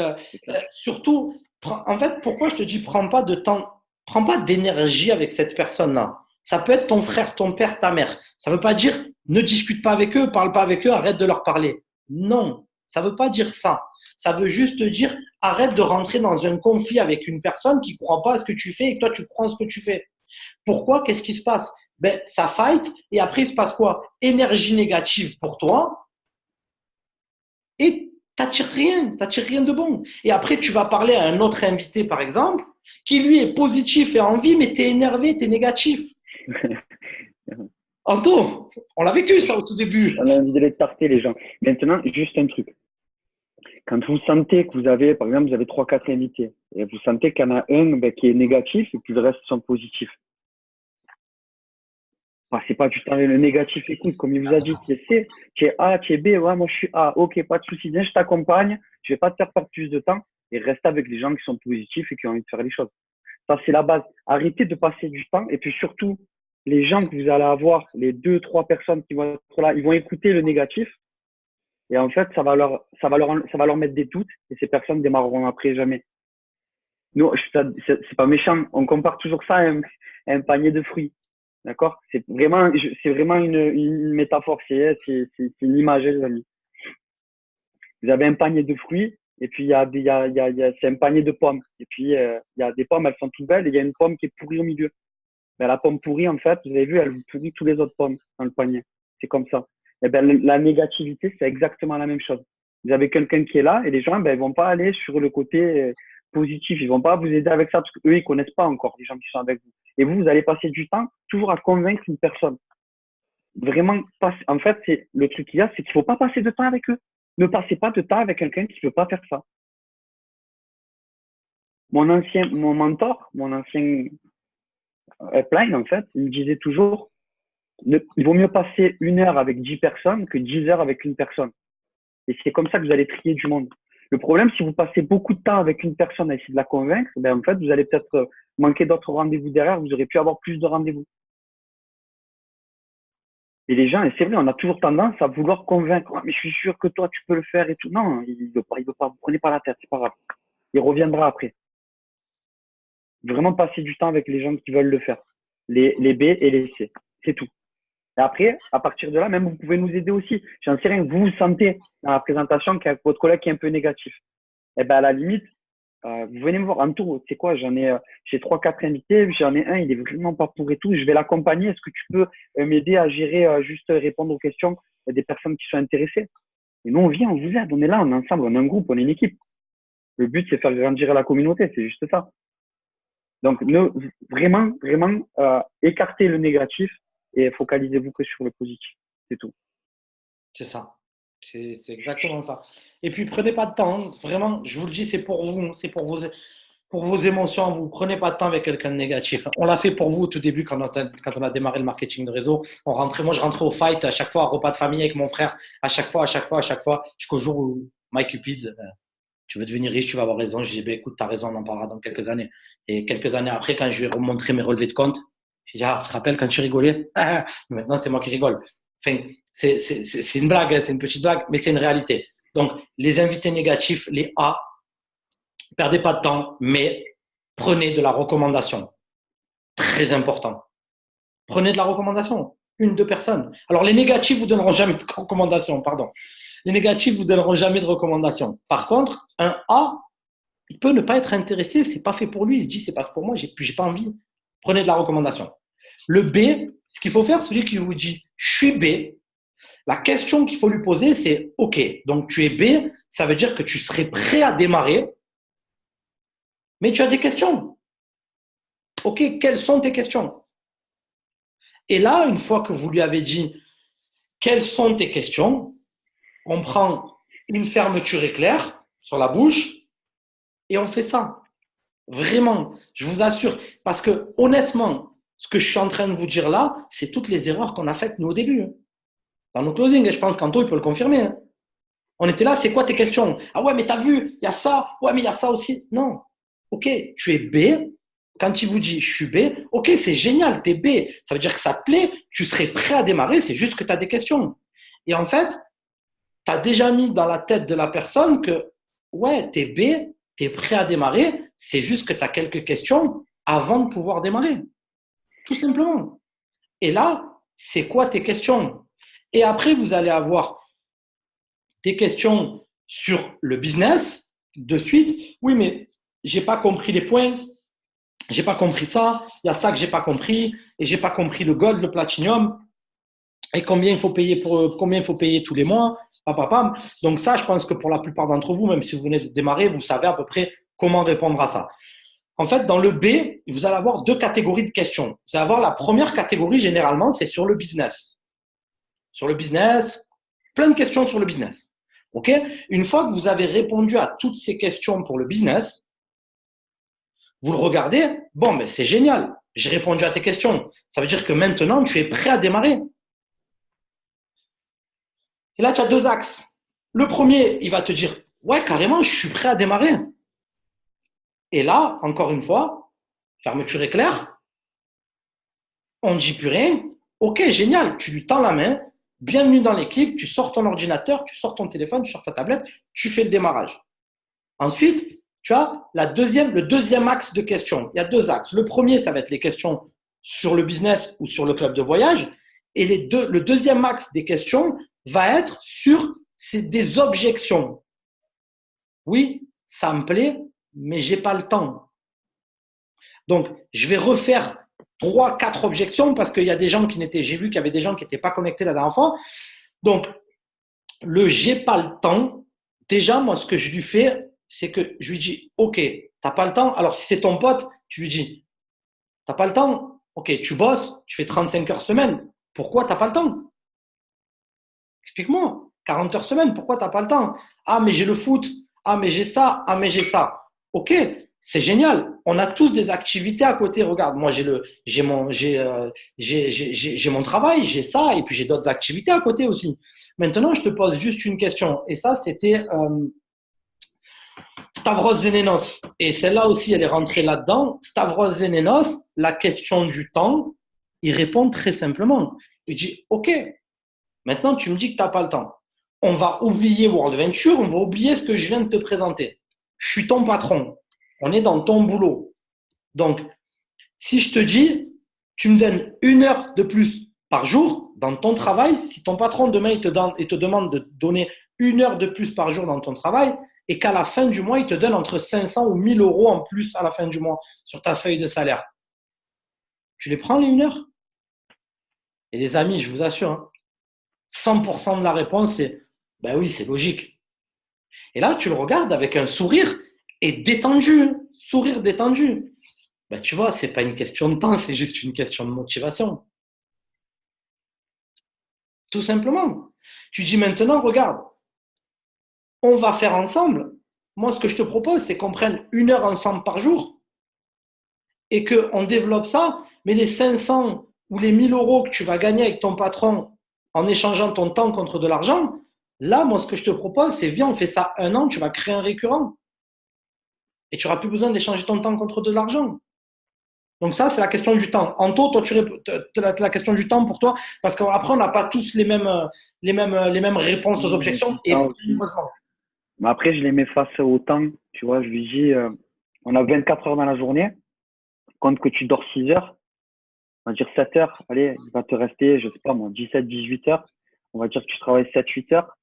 surtout, en fait, pourquoi je te dis, prends pas de temps, prends pas d'énergie avec cette personne-là. Ça peut être ton frère, ton père, ta mère. Ça veut pas dire, ne discute pas avec eux, parle pas avec eux, arrête de leur parler. Non, ça veut pas dire ça. Ça veut juste dire, arrête de rentrer dans un conflit avec une personne qui croit pas à ce que tu fais et que toi, tu crois en ce que tu fais. Pourquoi? Qu'est-ce qui se passe? Ben, ça fight et après, il se passe quoi? Énergie négative pour toi et t'attires rien de bon. Et après, tu vas parler à un autre invité, par exemple, qui lui est positif et a envie, mais t'es énervé, t'es négatif. Anto, on l'a vécu ça au tout début. On a envie de les tarter, les gens. Maintenant, juste un truc. Quand vous sentez que vous avez, par exemple, vous avez 3-4 invités, et vous sentez qu'il y en a un qui est négatif et que le reste sont positifs. C'est pas du temps le négatif, écoute, comme il vous a dit, tu es C, tu es A, tu es B, ouais, moi je suis A, ok, pas de souci, viens, je t'accompagne, je vais pas te faire perdre plus de temps et reste avec les gens qui sont positifs et qui ont envie de faire les choses. Ça, c'est la base. Arrêtez de passer du temps et puis surtout, les gens que vous allez avoir, les 2-3 personnes qui vont être là, ils vont écouter le négatif et en fait, ça va leur mettre des doutes et ces personnes démarreront après jamais. Nous, c'est pas méchant, on compare toujours ça à un panier de fruits. D'accord? C'est vraiment une métaphore, c'est une image, les amis. Vous avez un panier de fruits, et puis c'est un panier de pommes. Et puis, il y a des pommes, elles sont toutes belles, et il y a une pomme qui est pourrie au milieu. Mais la pomme pourrie, en fait, vous avez vu, elle vous pourrit tous les autres pommes dans le panier. C'est comme ça. Et ben, la négativité, c'est exactement la même chose. Vous avez quelqu'un qui est là, et les gens, ben, ils vont pas aller sur le côté positif. Ils vont pas vous aider avec ça, parce qu'eux, ils connaissent pas encore les gens qui sont avec vous. Et vous allez passer du temps toujours à convaincre une personne. Vraiment, en fait, le truc qu'il y a, c'est qu'il faut pas passer de temps avec eux. Ne passez pas de temps avec quelqu'un qui ne veut pas faire ça. Mon mentor, mon ancien upline, en fait, il me disait toujours, il vaut mieux passer 1 heure avec 10 personnes que 10 heures avec une personne. Et c'est comme ça que vous allez trier du monde. Le problème, si vous passez beaucoup de temps avec une personne à essayer de la convaincre, ben, en fait, vous allez peut-être manquer d'autres rendez-vous derrière, vous aurez pu avoir plus de rendez-vous. Et les gens, et c'est vrai, on a toujours tendance à vouloir convaincre. Ah, mais je suis sûr que toi, tu peux le faire et tout. Non, il veut pas. Vous prenez pas la tête, c'est pas grave. Il reviendra après. Vraiment passer du temps avec les gens qui veulent le faire. Les B et les C. C'est tout. Et après, à partir de là, même vous pouvez nous aider aussi. J'en sais rien, vous vous sentez dans la présentation qu'il y a votre collègue qui est un peu négatif. Eh ben, à la limite, vous venez me voir en tour, tu sais quoi, j'ai 3, 4 invités, j'en ai un, il est vraiment pas pour et tout, je vais l'accompagner. Est-ce que tu peux m'aider à gérer, juste répondre aux questions des personnes qui sont intéressées? Et nous, on vient, on vous aide, on est là, on est ensemble, on est un groupe, on est une équipe. Le but, c'est faire grandir la communauté, c'est juste ça. Donc, vraiment, écartez le négatif et focalisez-vous que sur le positif. C'est tout. C'est ça. C'est exactement ça. Et puis, prenez pas de temps. Vraiment, je vous le dis, c'est pour vous. C'est pour vos émotions. Vous prenez pas de temps avec quelqu'un de négatif. On l'a fait pour vous au tout début quand on a démarré le marketing de réseau. Moi, je rentrais au fight à chaque fois, repas de famille avec mon frère, à chaque fois, jusqu'au jour où Mike Cupid, tu veux devenir riche, tu vas avoir raison. Je dis, ben, écoute, tu as raison, on en parlera dans quelques années. Et quelques années après, quand je lui ai remontré mes relevés de compte, j'ai dit, tu te rappelles quand tu rigolais? Maintenant, c'est moi qui rigole. Enfin, c'est une blague, c'est une petite blague, mais c'est une réalité. Donc, les invités négatifs, les A, perdez pas de temps, mais prenez de la recommandation. Très important. Prenez de la recommandation. 1, 2 personnes. Alors, les négatifs vous donneront jamais de recommandation, pardon. Les négatifs vous donneront jamais de recommandation. Par contre, un A, il peut ne pas être intéressé, c'est pas fait pour lui, il se dit c'est pas fait pour moi, j'ai pas envie. Prenez de la recommandation. Le B, ce qu'il faut faire, celui qui vous dit je suis B, la question qu'il faut lui poser, c'est OK, donc tu es B, ça veut dire que tu serais prêt à démarrer, mais tu as des questions. OK, quelles sont tes questions? Et là, une fois que vous lui avez dit quelles sont tes questions, on prend une fermeture éclair sur la bouche et on fait ça. Vraiment, je vous assure. Parce que honnêtement, ce que je suis en train de vous dire là, c'est toutes les erreurs qu'on a faites nous au début. Dans nos closings, et je pense qu'Anto, il peut le confirmer. On était là, c'est quoi tes questions? Ah ouais, mais t'as vu, il y a ça. Ouais, mais il y a ça aussi. Non. OK, tu es B. Quand il vous dit je suis B, OK, c'est génial, t'es B. Ça veut dire que ça te plaît, tu serais prêt à démarrer, c'est juste que tu as des questions. Et en fait, tu as déjà mis dans la tête de la personne que ouais, t'es B, t'es prêt à démarrer, c'est juste que tu as quelques questions avant de pouvoir démarrer. Tout simplement. Et là, c'est quoi tes questions? Et après, vous allez avoir des questions sur le business de suite. Oui, mais j'ai pas compris les points, j'ai pas compris ça, il y a ça que j'ai pas compris, et j'ai pas compris le gold, le platinum, et combien il faut payer tous les mois. Pam, pam, pam. Donc ça, je pense que pour la plupart d'entre vous, même si vous venez de démarrer, vous savez à peu près comment répondre à ça. En fait, dans le B, vous allez avoir 2 catégories de questions. Vous allez avoir la première catégorie, généralement, c'est sur le business. Sur le business, plein de questions sur le business. OK? Une fois que vous avez répondu à toutes ces questions pour le business, vous le regardez, bon, mais c'est génial, j'ai répondu à tes questions. Ça veut dire que maintenant, tu es prêt à démarrer. Et là, tu as 2 axes. Le premier, il va te dire, ouais, carrément, je suis prêt à démarrer. Et là, encore une fois, fermeture éclair, on ne dit plus rien. Ok, génial, tu lui tends la main, bienvenue dans l'équipe, tu sors ton ordinateur, tu sors ton téléphone, tu sors ta tablette, tu fais le démarrage. Ensuite, tu as le deuxième axe de questions. Il y a 2 axes. Le premier, ça va être les questions sur le business ou sur le club de voyage. Et le deuxième axe des questions va être sur des objections. Oui, ça me plaît, mais j'ai pas le temps. Donc, je vais refaire 3, 4 objections parce qu'il y a des gens j'ai vu qu'il y avait des gens qui n'étaient pas connectés la dernière fois. Donc, le j'ai pas le temps, déjà, moi, ce que je lui fais, c'est que je lui dis, OK, t'as pas le temps. Alors, si c'est ton pote, tu lui dis, t'as pas le temps. OK, tu bosses, tu fais 35 heures semaine. Pourquoi t'as pas le temps? Explique-moi. 40 heures semaine, pourquoi tu n'as pas le temps? Ah, mais j'ai le foot. Ah, mais j'ai ça. Ah, mais j'ai ça. Ok, c'est génial. On a tous des activités à côté. Regarde, moi, j'ai mon travail, j'ai ça, et puis j'ai d'autres activités à côté aussi. Maintenant, je te pose juste une question. Et ça, c'était Stavros Zenenos. Et celle-là aussi, elle est rentrée là-dedans. Stavros Zenenos, la question du temps, il répond très simplement. Il dit, OK, maintenant tu me dis que tu n'as pas le temps. On va oublier World Venture, on va oublier ce que je viens de te présenter. Je suis ton patron. On est dans ton boulot. Donc, si je te dis, tu me donnes 1 heure de plus par jour dans ton travail, si ton patron demain il te demande de donner 1 heure de plus par jour dans ton travail, et qu'à la fin du mois, il te donne entre 500 ou 1000 euros en plus à la fin du mois sur ta feuille de salaire. Tu les prends les 1 heure? Et les amis, je vous assure, hein, 100% de la réponse, c'est ben oui, c'est logique. Et là, tu le regardes avec un sourire et détendu, sourire détendu. Ben, tu vois, c'est pas une question de temps, c'est juste une question de motivation. Tout simplement. Tu dis maintenant, regarde, on va faire ensemble. Moi, ce que je te propose, c'est qu'on prenne 1 heure ensemble par jour et qu'on développe ça, mais les 500 ou les 1000 euros que tu vas gagner avec ton patron en échangeant ton temps contre de l'argent, là, moi, ce que je te propose, c'est viens, on fait ça 1 an, tu vas créer un récurrent. Et tu n'auras plus besoin d'échanger ton temps contre de l'argent. Donc ça, c'est la question du temps. Anto, toi, la question du temps pour toi, parce qu'après, on n'a pas tous les mêmes réponses aux objections. Et heureusement. Mais après, je les mets face au temps. Tu vois, je lui dis, on a 24 heures dans la journée. Compte que tu dors 6 heures. On va dire 7 heures. Allez, il va te rester, je sais pas moi, 17, 18 heures. On va dire que tu travailles 7, 8 heures.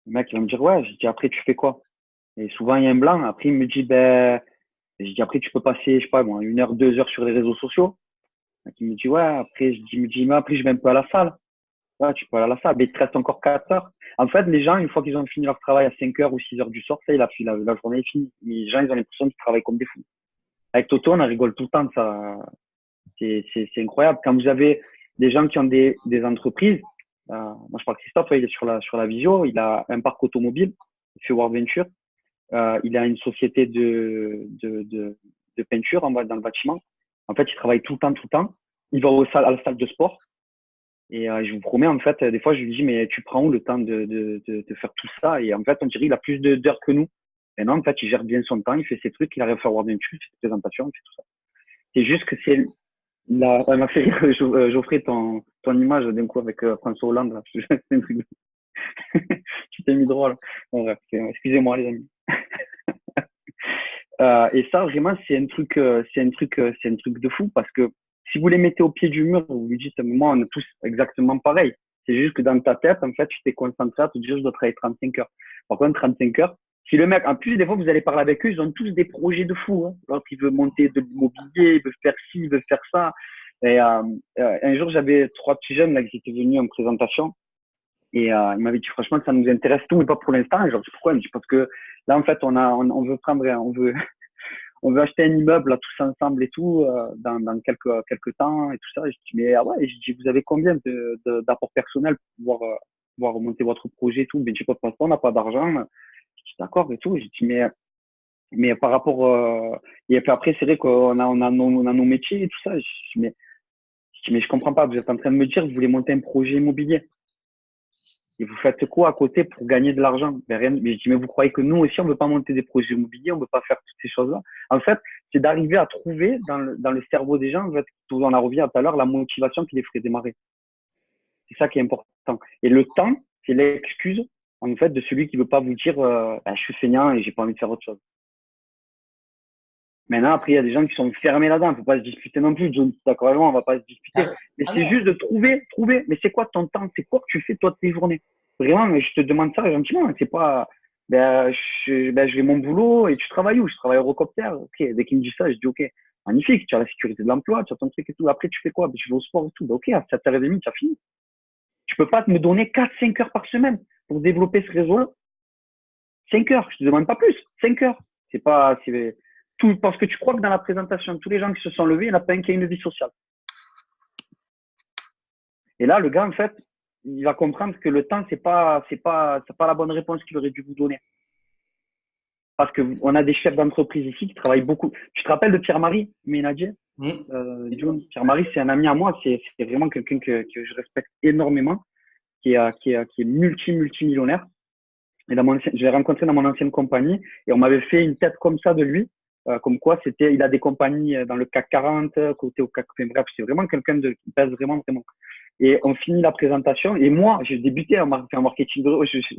Le mec, il va me dire, ouais. Je dis, après, tu fais quoi? Et souvent, il y a un blanc. Après, il me dit, ben, je dis, après, tu peux passer, je sais pas moi, 1 heure, 2 heures sur les réseaux sociaux. Donc, il me dit, ouais. Après, il me dit, mais après, je vais un peu à la salle. Ouais, tu peux aller à la salle. Mais il te reste encore 4 heures. En fait, les gens, une fois qu'ils ont fini leur travail à 5 heures ou 6 heures du soir, ça, la journée est finie. Les gens, ils ont l'impression qu'ils travaillent comme des fous. Avec Toto, on en rigole tout le temps de ça. C'est incroyable. Quand vous avez des gens qui ont des entreprises, moi je parle de Christophe, il est sur la visio, il a un parc automobile, il fait World Venture, il a une société de peinture dans le bâtiment. En fait, il travaille tout le temps. Il va à la salle de sport. Et je vous promets, en fait, des fois, je lui dis, mais tu prends où le temps de faire tout ça? Et en fait, on dirait qu'il a plus d'heures que nous. Mais non, en fait, il gère bien son temps, il fait ses trucs, il arrive à faire World Venture, il fait ses présentations, il fait tout ça. C'est juste que c'est elle m'a fait rire, Geoffrey, ton image d'un coup avec François Hollande. Là. C'est un truc tu t'es mis drôle. Bon, bref, excusez-moi, les amis. Et ça, vraiment, c'est un truc de fou parce que si vous les mettez au pied du mur, vous lui dites, moi, on est tous exactement pareil. C'est juste que dans ta tête, en fait, tu t'es concentré à te dire, je dois travailler 35 heures. Par contre, 35 heures, si le mec, en plus, des fois, vous allez parler avec eux, ils ont tous des projets de fou. Hein. L'autre, il veut monter de l'immobilier, il veut faire ci, il veut faire ça. Et un jour, j'avais 3 petits jeunes là qui étaient venus en présentation. Et il m'avait dit, franchement, ça nous intéresse tout, mais pas pour l'instant. Et genre, pourquoi? Il me dit, parce que là, en fait, on veut prendre, on veut acheter un immeuble là, tous ensemble et tout, dans quelques temps et tout ça. Et je dis, mais ah ouais, et je dis, vous avez combien d'apports personnels pour pouvoir monter votre projet et tout? Mais je dis, pas pour l'instant, on n'a pas d'argent. Je dis, d'accord et tout. Et je dis, mais par rapport, et puis après, c'est vrai qu'on a nos métiers et tout ça. Je dis, mais je comprends pas. Vous êtes en train de me dire que vous voulez monter un projet immobilier. Et vous faites quoi à côté pour gagner de l'argent? Mais rien. Mais je dis, mais vous croyez que nous aussi, on veut pas monter des projets immobiliers, on veut pas faire toutes ces choses-là? En fait, c'est d'arriver à trouver dans le cerveau des gens, en fait, on en revient tout à l'heure, la motivation qui les ferait démarrer. C'est ça qui est important. Et le temps, c'est l'excuse, en fait, de celui qui veut pas vous dire, je suis feignant et j'ai pas envie de faire autre chose. Maintenant, après, il y a des gens qui sont fermés là-dedans. Il ne faut pas se disputer non plus. John, d'accord avec moi, on va pas se disputer. Mais c'est juste de trouver. Mais c'est quoi ton temps? C'est quoi que tu fais toi de tes journées? Vraiment, mais je te demande ça gentiment. C'est pas, je fais mon boulot et tu travailles où? Je travaille au Eurocopter. Ok. Dès qu'il me dit ça, je dis ok. Magnifique. Tu as la sécurité de l'emploi, tu as ton truc et tout. Après, tu fais quoi? Je vais au sport et tout. Ok. À 7h30, tu as fini. Tu peux pas me donner 4-5 heures par semaine pour développer ce réseau-là. 5 heures. Je te demande pas plus. 5 heures. C'est pas, tout, parce que tu crois que dans la présentation, tous les gens qui se sont levés, il n'y en a pas un qui a une vie sociale. Et là, le gars, en fait, il va comprendre que le temps, c'est pas la bonne réponse qu'il aurait dû vous donner. Parce que on a des chefs d'entreprise ici qui travaillent beaucoup. Tu te rappelles de Pierre-Marie Ménadier? Pierre-Marie, c'est un ami à moi. C'est vraiment quelqu'un que je respecte énormément, qui est multimillionnaire. Et je l'ai rencontré dans mon ancienne compagnie et on m'avait fait une tête comme ça de lui, comme quoi il a des compagnies dans le CAC 40, côté au CAC, bref, c'est vraiment quelqu'un qui pèse vraiment. Et on finit la présentation et moi, j'ai débuté en marketing,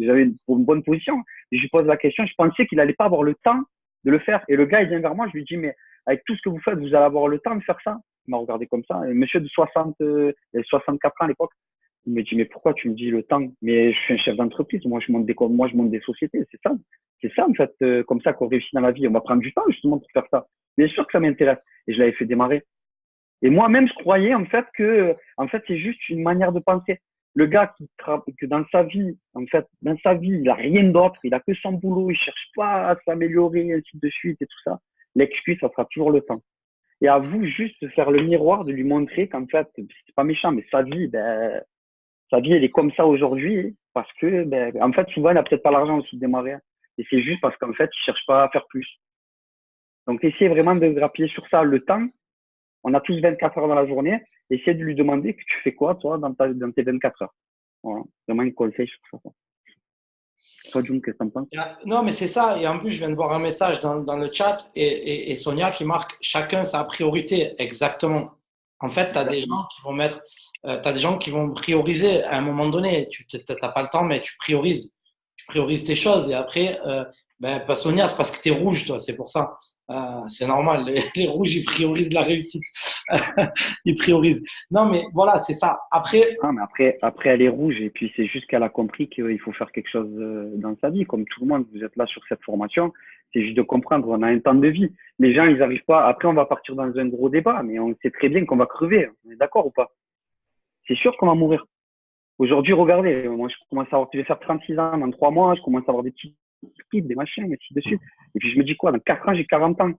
j'avais une bonne position. Et je lui pose la question, je pensais qu'il allait pas avoir le temps de le faire. Et le gars, il vient vers moi, je lui dis, mais avec tout ce que vous faites, vous allez avoir le temps de faire ça? Il m'a regardé comme ça. Et monsieur de 64 ans à l'époque, il me dit, mais pourquoi tu me dis le temps? Mais je suis un chef d'entreprise, moi je monte des sociétés, c'est ça en fait, comme ça qu'on réussit dans la vie. On va prendre du temps justement pour faire ça. Bien sûr que ça m'intéresse. Et je l'avais fait démarrer. Et moi-même, je croyais en fait que, c'est juste une manière de penser. Le gars que dans sa vie, il a rien d'autre, il a que son boulot, il cherche pas à s'améliorer, ainsi de suite et tout ça. L'excuse, ça sera toujours le temps. Et à vous juste de faire le miroir, de lui montrer qu'en fait, c'est pas méchant, mais sa vie, elle est comme ça aujourd'hui parce que, en fait, souvent, il n'a peut-être pas l'argent aussi de démarrer. Et c'est juste parce qu'en fait, il cherche pas à faire plus. Donc, essayez vraiment de grappiller sur ça. Le temps, on a tous 24 heures dans la journée. Essayez de lui demander que tu fais quoi, toi, dans tes 24 heures. Voilà. Vraiment un conseil sur ça. Toi, June, qu'est-ce que t'en penses? Non, mais c'est ça. Et en plus, je viens de voir un message dans le chat et Sonia qui marque chacun sa priorité. Exactement. En fait, tu as des gens qui vont t'as des gens qui vont prioriser à un moment donné. Tu n'as pas le temps, mais tu priorises. Tu priorises tes choses. Et après, pas Sonia, c'est parce que tu es rouge, toi. C'est pour ça. C'est normal. Les rouges, ils priorisent la réussite. Ils priorisent. Non, mais voilà, c'est ça. Après. Ah, mais après, elle est rouge. Et puis, c'est juste qu'elle a compris qu'il faut faire quelque chose dans sa vie. Comme tout le monde, vous êtes là sur cette formation. C'est juste de comprendre. On a un temps de vie. Les gens, ils n'arrivent pas. Après, on va partir dans un gros débat. Mais on sait très bien qu'on va crever. On est d'accord ou pas? C'est sûr qu'on va mourir. Aujourd'hui, regardez. Moi, je vais faire 36 ans dans 3 mois. Je commence à avoir des petits clips, des machins, et ainsi de suite. Et puis, je me dis quoi? Dans 4 ans, j'ai 40 ans.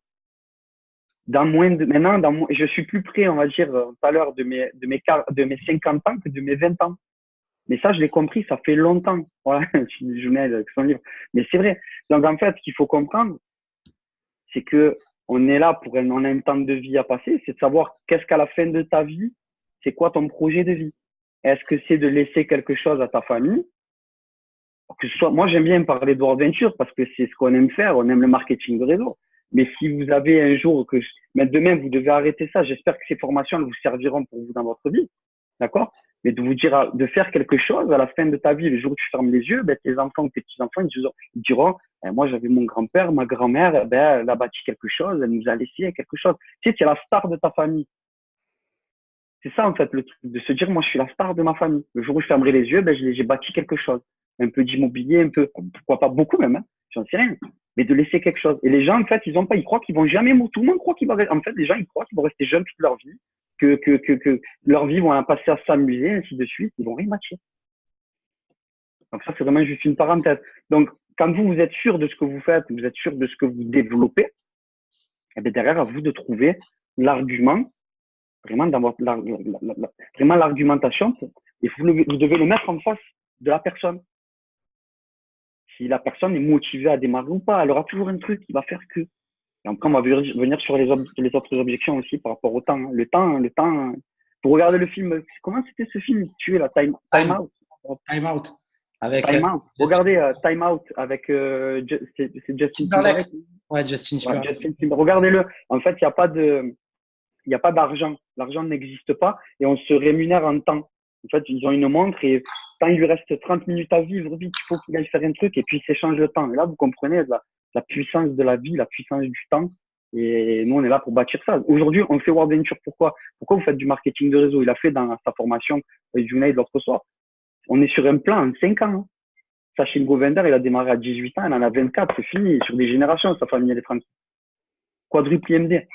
Maintenant, je suis plus près, on va dire, tout à l'heure de mes 50 ans que de mes 20 ans. Mais ça, je l'ai compris, ça fait longtemps. Voilà, je mets avec son livre. Mais c'est vrai. Donc, en fait, ce qu'il faut comprendre, c'est que on est là on a un temps de vie à passer, c'est de savoir qu'est-ce qu'à la fin de ta vie, c'est quoi ton projet de vie. Est-ce que c'est de laisser quelque chose à ta famille? Que ce soit, moi, j'aime bien parler d'aventure parce que c'est ce qu'on aime faire, on aime le marketing de réseau. Mais si vous avez un jour mais demain, vous devez arrêter ça, j'espère que ces formations elles vous serviront pour vous dans votre vie. D'accord? Mais de vous dire, de faire quelque chose à la fin de ta vie, le jour où tu fermes les yeux, tes enfants ou tes petits-enfants, ils diront, moi, j'avais mon grand-père, ma grand-mère, elle a bâti quelque chose, elle nous a laissé quelque chose. Tu sais, tu es la star de ta famille. C'est ça, en fait, le truc, de se dire, moi, je suis la star de ma famille. Le jour où je fermerai les yeux, j'ai bâti quelque chose. Un peu d'immobilier, un peu, pourquoi pas beaucoup même, hein, j'en sais rien. Mais de laisser quelque chose. Et les gens, en fait, ils croient qu'ils vont jamais mourir. Tout le monde croit en fait, les gens, ils croient qu'ils vont rester jeunes toute leur vie, que leur vie vont passer à s'amuser, ainsi de suite. Ils vont rien bâtir. Donc ça, c'est vraiment juste une parenthèse. Donc, quand vous êtes sûr de ce que vous faites, vous êtes sûr de ce que vous développez, et bien derrière, à vous de trouver l'argument, vraiment dans vraiment l'argumentation, et vous devez le mettre en face de la personne. Si la personne est motivée à démarrer ou pas, elle aura toujours un truc qui va faire que. Et après, on va venir sur les autres objections aussi par rapport au temps. Hein. Le temps. Pour regarder le film, comment c'était ce film tu es là, Time Out. Time Out. Avec, Time Out. Regardez Time Out avec c'est Justin Timberlake. Ouais, Justin Timberlake. Regardez-le. En fait, il n'y a pas d'argent. L'argent n'existe pas et on se rémunère en temps. En fait, ils ont une montre et quand il lui reste 30 minutes à vivre, vite, il faut qu'il aille faire un truc et puis il s'échange le temps. Et là, vous comprenez la puissance de la vie, la puissance du temps. Et nous, on est là pour bâtir ça. Aujourd'hui, on fait World Venture. Pourquoi vous faites du marketing de réseau? Il a fait dans sa formation Junaid l'autre soir. On est sur un plan en 5 ans. Hein. Sachin Govender, il a démarré à 18 ans, il en a 24, c'est fini. Sur des générations, sa famille, elle est tranquille. Quadruple IMD.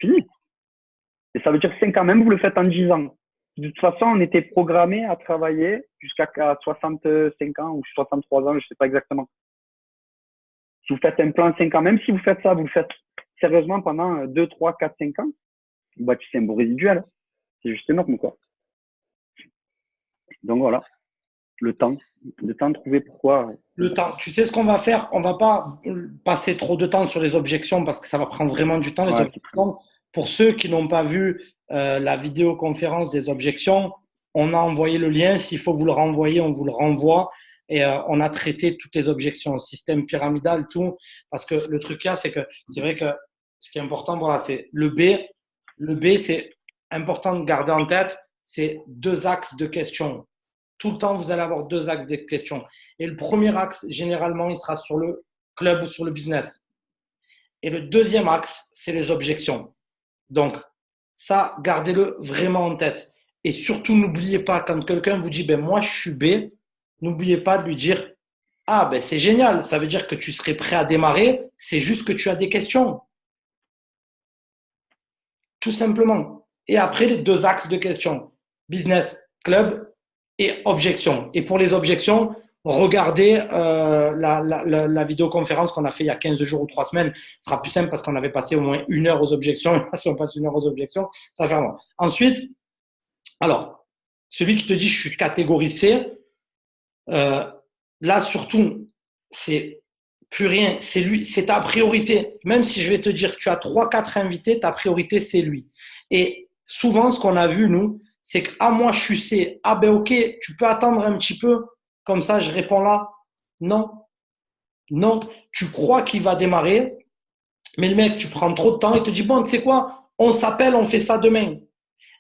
Fini. Et ça veut dire 5 ans, même vous le faites en 10 ans. De toute façon, on était programmé à travailler jusqu'à 65 ans ou 63 ans, je ne sais pas exactement. Si vous faites un plan 5 ans, même si vous faites ça, vous le faites sérieusement pendant 2, 3, 4, 5 ans, vous bâtissez un beau résiduel. C'est juste énorme, quoi. Donc voilà, le temps de trouver pourquoi. Le temps. Tu sais ce qu'on va faire? On va pas passer trop de temps sur les objections parce que ça va prendre vraiment du temps, les Ouais, objections. Pour ceux qui n'ont pas vu la vidéoconférence des objections, on a envoyé le lien. S'il faut vous le renvoyer, on vous le renvoie. Et on a traité toutes les objections, système pyramidal, tout. Parce que le truc là, c'est que c'est vrai que ce qui est important, voilà, c'est le B. Le B, c'est important de garder en tête, c'est 2 axes de questions. Tout le temps, vous allez avoir 2 axes de questions. Et le premier axe, généralement, il sera sur le club ou sur le business. Et le deuxième axe, c'est les objections. Donc, ça, gardez-le vraiment en tête. Et surtout, n'oubliez pas, quand quelqu'un vous dit, ben moi, je suis B, n'oubliez pas de lui dire, ah, ben c'est génial, ça veut dire que tu serais prêt à démarrer, c'est juste que tu as des questions. Tout simplement. Et après, les 2 axes de questions, business, club et objections. Et pour les objections, regardez la vidéoconférence qu'on a fait il y a 15 jours ou 3 semaines. Ce sera plus simple parce qu'on avait passé au moins 1 heure aux objections. Si on passe 1 heure aux objections, ça va faire long. Ensuite, alors, celui qui te dit je suis catégorie C, là surtout, c'est plus rien, c'est lui, c'est ta priorité. Même si je vais te dire que tu as 3-4 invités, ta priorité c'est lui. Et souvent, ce qu'on a vu, nous, c'est que ah, moi je suis C, ah ben ok, tu peux attendre un petit peu, comme ça je réponds là. Non, non, tu crois qu'il va démarrer, mais le mec, tu prends trop de temps, il te dit bon, tu sais quoi, on s'appelle, on fait ça demain.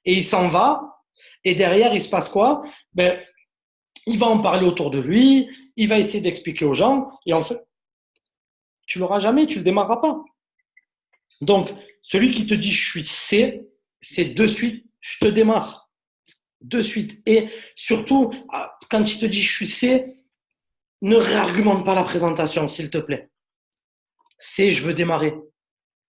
Et il s'en va, et derrière, il se passe quoi? Ben, il va en parler autour de lui, il va essayer d'expliquer aux gens, et en fait, tu l'auras jamais, tu le démarreras pas. Donc, celui qui te dit je suis C, c'est de suite, je te démarre. De suite. Et surtout, quand il te dit je suis C, ne réargumente pas la présentation, s'il te plaît. C, je veux démarrer.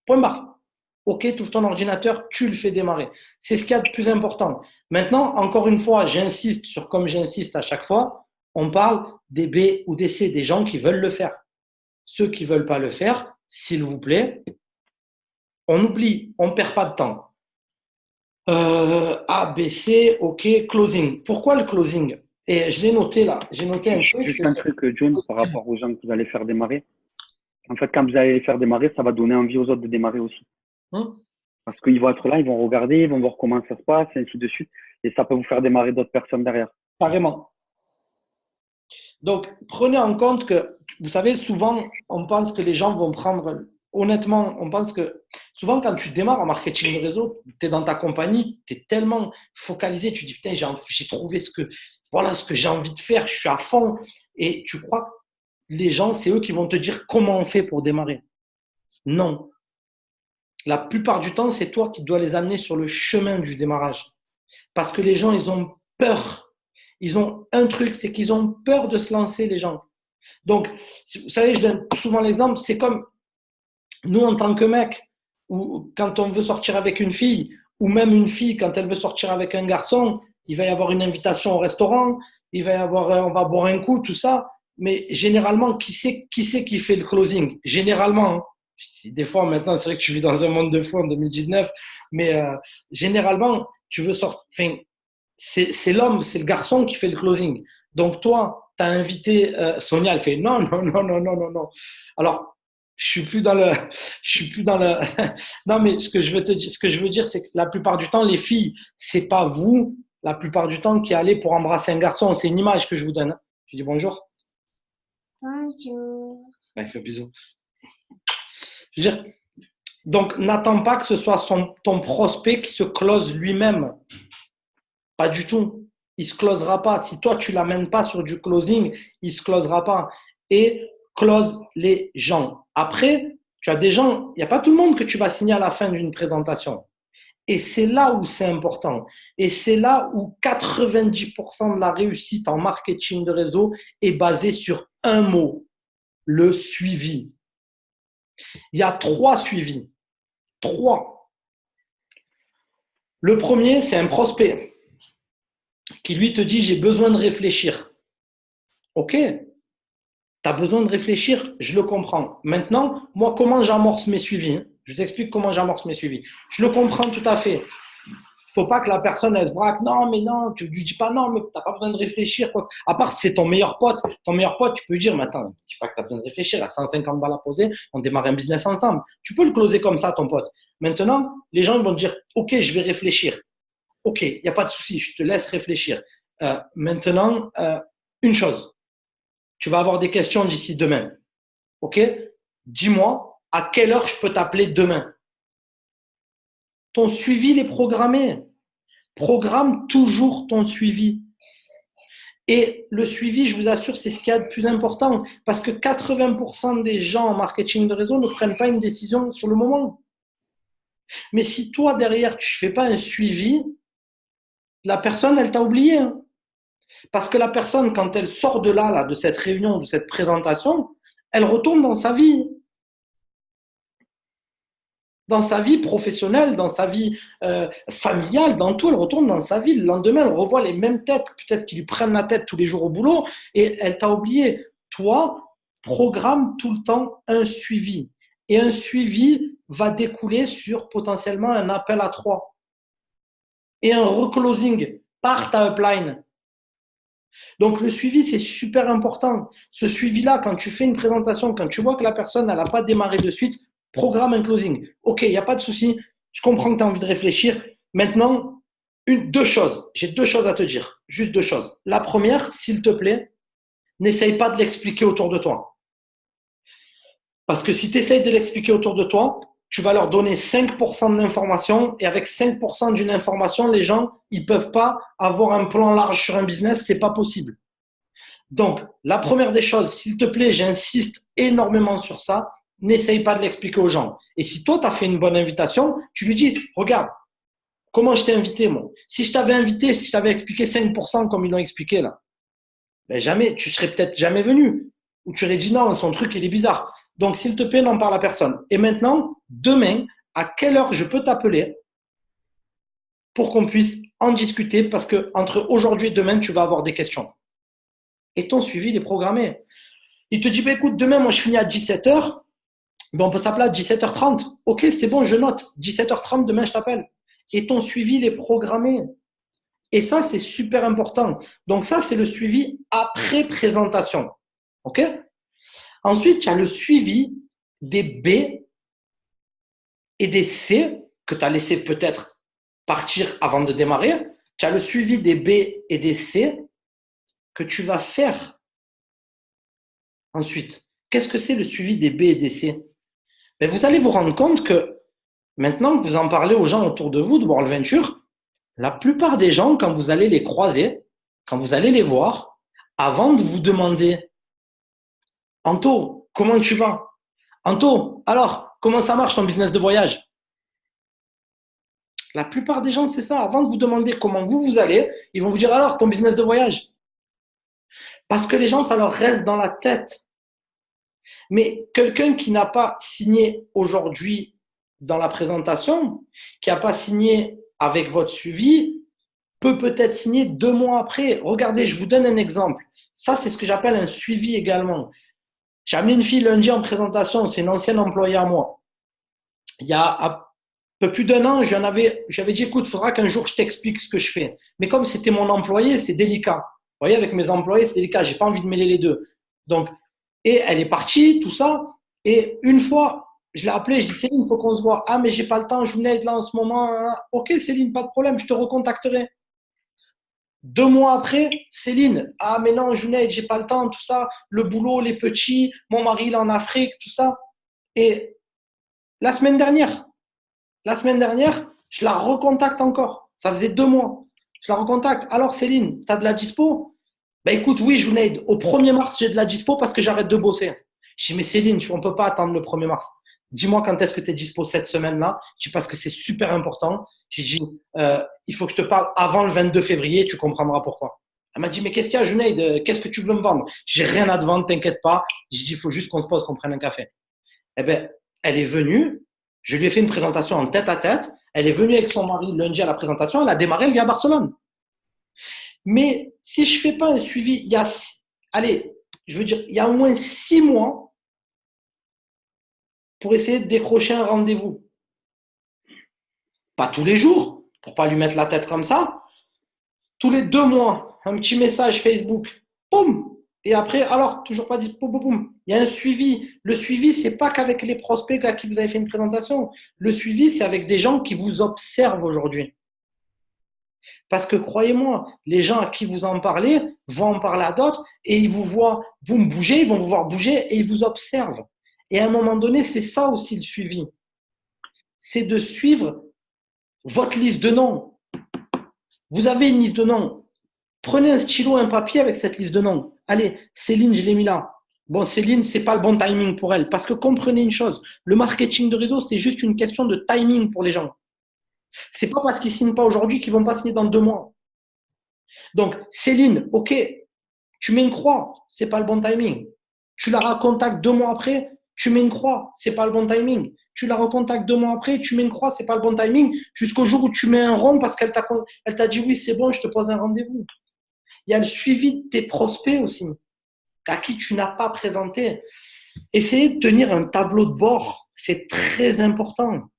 Point barre. Ok, tu ouvres ton ordinateur, tu le fais démarrer. C'est ce qu'il y a de plus important. Maintenant, encore une fois, j'insiste sur, comme j'insiste à chaque fois, on parle des B ou des C, des gens qui veulent le faire. Ceux qui ne veulent pas le faire, s'il vous plaît, on oublie, on ne perd pas de temps. A, B, C, OK, closing. Pourquoi le closing? Et je l'ai noté là. J'ai noté un truc. Juste un truc, John, par rapport aux gens que vous allez faire démarrer. En fait, quand vous allez les faire démarrer, ça va donner envie aux autres de démarrer aussi. Parce qu'ils vont être là, ils vont regarder, ils vont voir comment ça se passe, et ainsi de suite. Et ça peut vous faire démarrer d'autres personnes derrière. Carrément. Donc, prenez en compte que, vous savez, souvent, on pense que les gens vont prendre. Honnêtement, on pense que souvent, quand tu démarres en marketing de réseau, tu es dans ta compagnie, tu es tellement focalisé, tu dis putain, j'ai trouvé ce que j'ai envie de faire, je suis à fond. Et tu crois que les gens, c'est eux qui vont te dire comment on fait pour démarrer. Non. La plupart du temps, c'est toi qui dois les amener sur le chemin du démarrage. Parce que les gens, ils ont peur. Ils ont un truc, c'est qu'ils ont peur de se lancer, les gens. Donc, vous savez, je donne souvent l'exemple, c'est comme nous en tant que mec, ou quand on veut sortir avec une fille, ou même une fille quand elle veut sortir avec un garçon, il va y avoir une invitation au restaurant, il va y avoir, on va boire un coup, tout ça. Mais généralement, qui c'est qui fait le closing? Généralement, hein. Des fois, maintenant, c'est vrai que tu vis dans un monde de fou en 2019, mais généralement, tu veux sortir. Enfin, c'est l'homme, c'est le garçon qui fait le closing. Donc toi, tu as invité Sonia, elle fait non, non, non, non, non, non, non. Alors, je suis plus dans le. Non, mais ce que je veux dire, c'est que la plupart du temps, les filles, c'est pas vous, la plupart du temps, qui allez pour embrasser un garçon. C'est une image que je vous donne. Je dis bonjour. Bonjour. Ouais, fais bisous. Je veux dire, donc n'attends pas que ce soit ton prospect qui se close lui-même. Pas du tout. Il ne se closera pas. Si toi, tu ne l'amènes pas sur du closing, il ne se closera pas. Et close les gens. Après, tu as des gens, il n'y a pas tout le monde que tu vas signer à la fin d'une présentation. Et c'est là où c'est important. Et c'est là où 90% de la réussite en marketing de réseau est basée sur un mot, le suivi. Il y a 3 suivis. 3. Le premier, c'est un prospect qui lui te dit j'ai besoin de réfléchir. Ok, tu as besoin de réfléchir, je le comprends. Maintenant, moi, comment j'amorce mes suivis? Je t'explique comment j'amorce mes suivis. Je le comprends tout à fait. faut pas que la personne, elle se braque. Non, mais non, tu lui dis pas non, mais t'as pas besoin de réfléchir, quoi. À part si c'est ton meilleur pote. Ton meilleur pote, tu peux lui dire, mais attends, dis pas que t'as besoin de réfléchir. À 150 balles à poser, on démarre un business ensemble. Tu peux le closer comme ça, ton pote. Maintenant, les gens vont te dire, OK, je vais réfléchir. OK, il n'y a pas de souci, je te laisse réfléchir. Maintenant, une chose. Tu vas avoir des questions d'ici demain. OK? Dis-moi, à quelle heure je peux t'appeler demain? Ton suivi, il est programmé. Programme toujours ton suivi. Et le suivi, je vous assure, c'est ce qu'il y a de plus important. Parce que 80% des gens en marketing de réseau ne prennent pas une décision sur le moment. Mais si toi, derrière, tu ne fais pas un suivi, la personne, elle t'a oublié. Hein. Parce que la personne, quand elle sort de là, de cette réunion, de cette présentation, elle retourne dans sa vie professionnelle, dans sa vie familiale, dans tout, elle retourne dans sa vie. Le lendemain, elle revoit les mêmes têtes, peut-être qu'ils lui prennent la tête tous les jours au boulot, et elle t'a oublié. Toi, programme tout le temps un suivi. Et un suivi va découler sur potentiellement un appel à 3 et un reclosing par ta upline. Donc le suivi, c'est super important. Ce suivi-là, quand tu fais une présentation, quand tu vois que la personne n'a pas démarré de suite, programme un closing. OK, il n'y a pas de souci. Je comprends que tu as envie de réfléchir. Maintenant, deux choses. J'ai deux choses à te dire. Juste deux choses. La première, s'il te plaît, n'essaye pas de l'expliquer autour de toi. Parce que si tu essayes de l'expliquer autour de toi, tu vas leur donner 5% de l'information et avec 5% d'une information, les gens, ils peuvent pas avoir un plan large sur un business, c'est pas possible. Donc, la première des choses, s'il te plaît, j'insiste énormément sur ça, n'essaye pas de l'expliquer aux gens. Et si toi, tu as fait une bonne invitation, tu lui dis, regarde, comment je t'ai invité, moi. Si je t'avais invité, si je t'avais expliqué 5% comme ils l'ont expliqué là, ben jamais, tu serais peut-être jamais venu. Ou tu aurais dit non, son truc, il est bizarre. Donc, s'il te plaît, n'en parle à personne. Et maintenant, demain, à quelle heure je peux t'appeler pour qu'on puisse en discuter parce que entre aujourd'hui et demain, tu vas avoir des questions. Et ton suivi, il est programmé. Il te dit, bah, écoute, demain, moi, je finis à 17h. Ben, on peut s'appeler à 17h30. OK, c'est bon, je note. 17h30, demain, je t'appelle. Et ton suivi, il est programmé. Et ça, c'est super important. Donc, ça, c'est le suivi après présentation. OK? Ensuite, tu as le suivi des B et des C que tu as laissé peut-être partir avant de démarrer. Tu as le suivi des B et des C que tu vas faire ensuite. Qu'est-ce que c'est le suivi des B et des C? Ben, vous allez vous rendre compte que maintenant que vous en parlez aux gens autour de vous de World Venture, la plupart des gens, quand vous allez les croiser, quand vous allez les voir, avant de vous demander Anto, comment tu vas? Anto, alors, comment ça marche ton business de voyage? La plupart des gens, c'est ça. Avant de vous demander comment vous allez, ils vont vous dire alors ton business de voyage. Parce que les gens, ça leur reste dans la tête. Mais quelqu'un qui n'a pas signé aujourd'hui dans la présentation, qui n'a pas signé avec votre suivi, peut peut-être signer 2 mois après. Regardez, je vous donne un exemple. Ça, c'est ce que j'appelle un suivi également. J'ai amené une fille lundi en présentation, c'est une ancienne employée à moi. Il y a un peu plus d'un an, j'avais dit, écoute, il faudra qu'un jour je t'explique ce que je fais. Mais comme c'était mon employé, c'est délicat. Vous voyez, avec mes employés, c'est délicat. J'ai pas envie de mêler les deux. Donc, et elle est partie, tout ça. Et une fois, je l'ai appelée, je dis, Céline, il faut qu'on se voit. Ah, mais j'ai pas le temps, je venais être là en ce moment. Ok, Céline, pas de problème, je te recontacterai. 2 mois après, Céline, ah mais non, Junaid, j'ai pas le temps, tout ça, le boulot, les petits, mon mari il est en Afrique, tout ça. Et la semaine dernière, je la recontacte encore. Ça faisait 2 mois. Je la recontacte. Alors Céline, tu as de la dispo? Ben écoute, oui, Junaid, au 1er mars, j'ai de la dispo parce que j'arrête de bosser. Je dis, mais Céline, on ne peut pas attendre le 1er mars. Dis-moi quand est-ce que tu es dispo cette semaine-là. Je dis, parce que c'est super important. J'ai dit, il faut que je te parle avant le 22 février, tu comprendras pourquoi. Elle m'a dit, mais qu'est-ce qu'il y a, Junaid? Qu'est-ce que tu veux me vendre? J'ai rien à te vendre, t'inquiète pas. J'ai dit, il faut juste qu'on se pose, qu'on prenne un café. Eh ben, elle est venue, je lui ai fait une présentation en tête à tête. Elle est venue avec son mari lundi à la présentation. Elle a démarré, elle vient à Barcelone. Mais si je ne fais pas un suivi, il y a au moins 6 mois pour essayer de décrocher un rendez-vous. Pas tous les jours, pour pas lui mettre la tête comme ça. Tous les 2 mois, un petit message Facebook, boum. Et après, alors, toujours pas dit, boum, boum, boum. Il y a un suivi. Le suivi, c'est pas qu'avec les prospects à qui vous avez fait une présentation. Le suivi, c'est avec des gens qui vous observent aujourd'hui. Parce que croyez-moi, les gens à qui vous en parlez vont en parler à d'autres et ils vous voient boum, bouger, ils vont vous voir bouger et ils vous observent. Et à un moment donné, c'est ça aussi le suivi. C'est de suivre votre liste de noms. Vous avez une liste de noms. Prenez un stylo, un papier avec cette liste de noms. Allez, Céline, je l'ai mis là. Bon, Céline, c'est pas le bon timing pour elle. Parce que comprenez une chose, le marketing de réseau, c'est juste une question de timing pour les gens. C'est pas parce qu'ils signent pas aujourd'hui qu'ils vont pas signer dans 2 mois. Donc, Céline, ok, tu mets une croix, c'est pas le bon timing. Tu la recontactes 2 mois après, tu mets une croix, c'est pas le bon timing. Tu la recontactes 2 mois après, tu mets une croix, c'est pas le bon timing. Jusqu'au jour où tu mets un rond parce qu'elle t'a dit oui, c'est bon, je te pose un rendez-vous. Il y a le suivi de tes prospects aussi, à qui tu n'as pas présenté. Essayez de tenir un tableau de bord, c'est très important.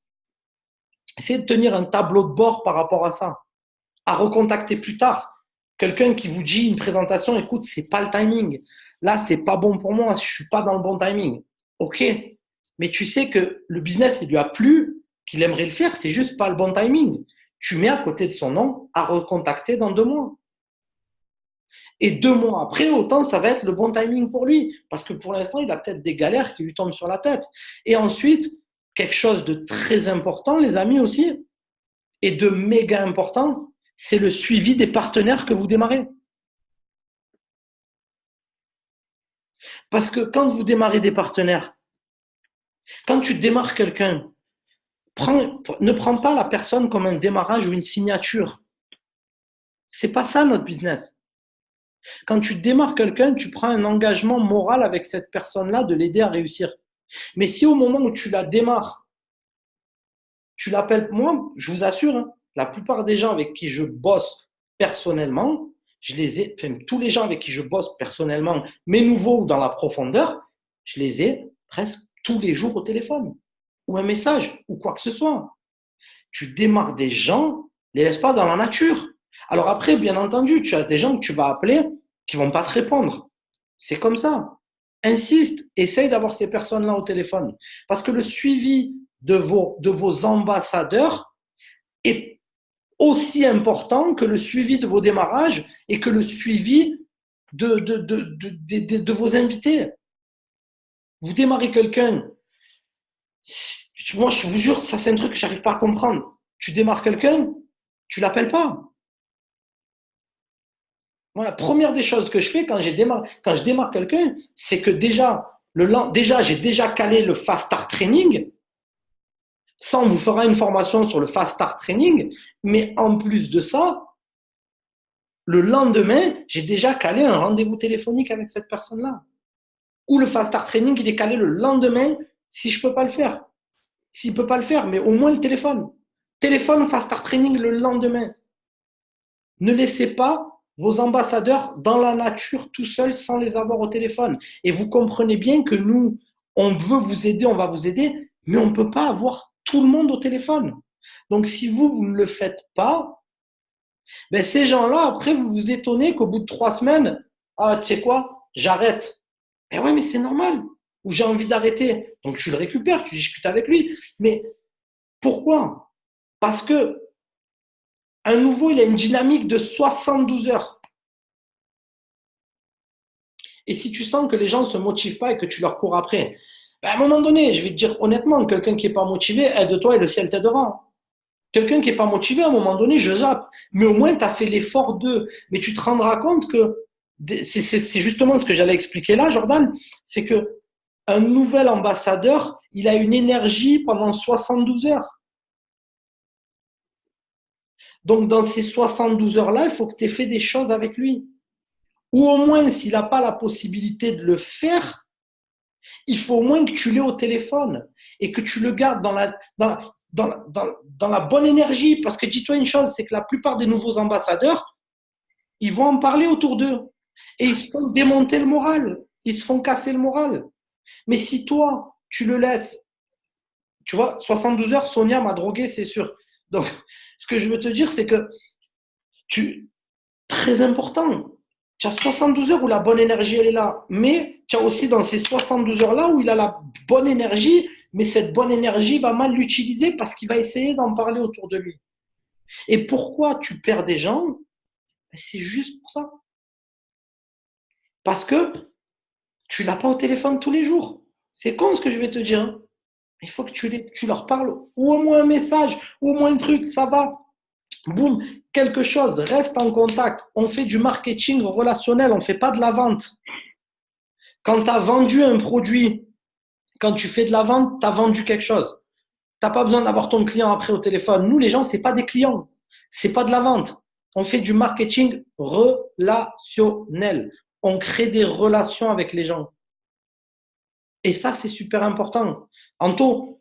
Essayez de tenir un tableau de bord par rapport à ça. À recontacter plus tard. Quelqu'un qui vous dit une présentation, écoute, c'est pas le timing. Là, c'est pas bon pour moi, je suis pas dans le bon timing. Ok, mais tu sais que le business, il lui a plu, qu'il aimerait le faire, c'est juste pas le bon timing. Tu mets à côté de son nom à recontacter dans 2 mois. Et 2 mois après, autant ça va être le bon timing pour lui. Parce que pour l'instant, il a peut-être des galères qui lui tombent sur la tête. Et ensuite, quelque chose de très important, les amis aussi, et de méga important, c'est le suivi des partenaires que vous démarrez. Parce que quand vous démarrez des partenaires, quand tu démarres quelqu'un, ne prends pas la personne comme un démarrage ou une signature. C'est pas ça notre business. Quand tu démarres quelqu'un, tu prends un engagement moral avec cette personne-là de l'aider à réussir. Mais si au moment où tu la démarres, tu l'appelles, moi, je vous assure, hein, la plupart des gens avec qui je bosse personnellement, tous les gens avec qui je bosse personnellement, mes nouveaux ou dans la profondeur, je les ai presque tous les jours au téléphone, ou un message, ou quoi que ce soit. Tu démarres des gens, les laisse pas dans la nature. Alors après, bien entendu, tu as des gens que tu vas appeler qui vont pas te répondre. C'est comme ça. Insiste, essaye d'avoir ces personnes-là au téléphone. Parce que le suivi de vos ambassadeurs est aussi important que le suivi de vos démarrages et que le suivi de vos invités. Vous démarrez quelqu'un, moi je vous jure, ça c'est un truc que j'arrive pas à comprendre. Tu démarres quelqu'un, tu l'appelles pas. Moi, la première des choses que je fais quand je démarre quelqu'un, c'est que j'ai déjà calé le Fast Start Training. Ça, on vous fera une formation sur le Fast Start Training. Mais en plus de ça, le lendemain, j'ai déjà calé un rendez-vous téléphonique avec cette personne-là. Ou le Fast Start Training, il est calé le lendemain si je ne peux pas le faire. S'il ne peut pas le faire, mais au moins le téléphone. Téléphone, Fast Start Training le lendemain. Ne laissez pas vos ambassadeurs dans la nature tout seuls sans les avoir au téléphone. Et vous comprenez bien que nous, on veut vous aider, on va vous aider, mais on ne peut pas avoir tout le monde au téléphone. Donc si vous ne le faites pas, ben ces gens-là, après, vous vous étonnez qu'au bout de 3 semaines, ah, tu sais quoi, j'arrête. Ben oui, mais c'est normal. Ou j'ai envie d'arrêter. Donc tu le récupères, tu discutes avec lui. Mais pourquoi? Parce que un nouveau, il a une dynamique de 72 heures. Et si tu sens que les gens ne se motivent pas et que tu leur cours après, ben à un moment donné, je vais te dire honnêtement, quelqu'un qui n'est pas motivé, aide-toi et le ciel t'aidera. Quelqu'un qui n'est pas motivé, à un moment donné, je zappe. Mais au moins, tu as fait l'effort d'eux. Mais tu te rendras compte que, c'est justement ce que j'allais expliquer là, Jordan, c'est que un nouvel ambassadeur, il a une énergie pendant 72 heures. Donc, dans ces 72 heures-là, il faut que tu aies fait des choses avec lui. Ou au moins, s'il n'a pas la possibilité de le faire, il faut au moins que tu l'aies au téléphone et que tu le gardes dans la bonne énergie. Parce que dis-toi une chose, c'est que la plupart des nouveaux ambassadeurs, ils vont en parler autour d'eux. Et ils se font démonter le moral. Ils se font casser le moral. Mais si toi, tu le laisses, tu vois, 72 heures, Sonia m'a drogué, c'est sûr. Donc, Ce que je veux te dire, c'est que très important, tu as 72 heures où la bonne énergie, elle est là. Mais tu as aussi dans ces 72 heures-là où il a la bonne énergie, mais cette bonne énergie, il va mal l'utiliser parce qu'il va essayer d'en parler autour de lui. Et pourquoi tu perds des gens? C'est juste pour ça. Parce que tu ne l'as pas au téléphone tous les jours. C'est con ce que je vais te dire. Hein. Il faut que tu leur parles, ou au moins un message, ou au moins un truc, ça va. Boum, quelque chose, reste en contact. On fait du marketing relationnel, on ne fait pas de la vente. Quand tu as vendu un produit, quand tu fais de la vente, tu as vendu quelque chose. Tu n'as pas besoin d'avoir ton client après au téléphone. Nous, les gens, ce n'est pas des clients. Ce n'est pas de la vente. On fait du marketing relationnel. On crée des relations avec les gens. Et ça, c'est super important. Anto,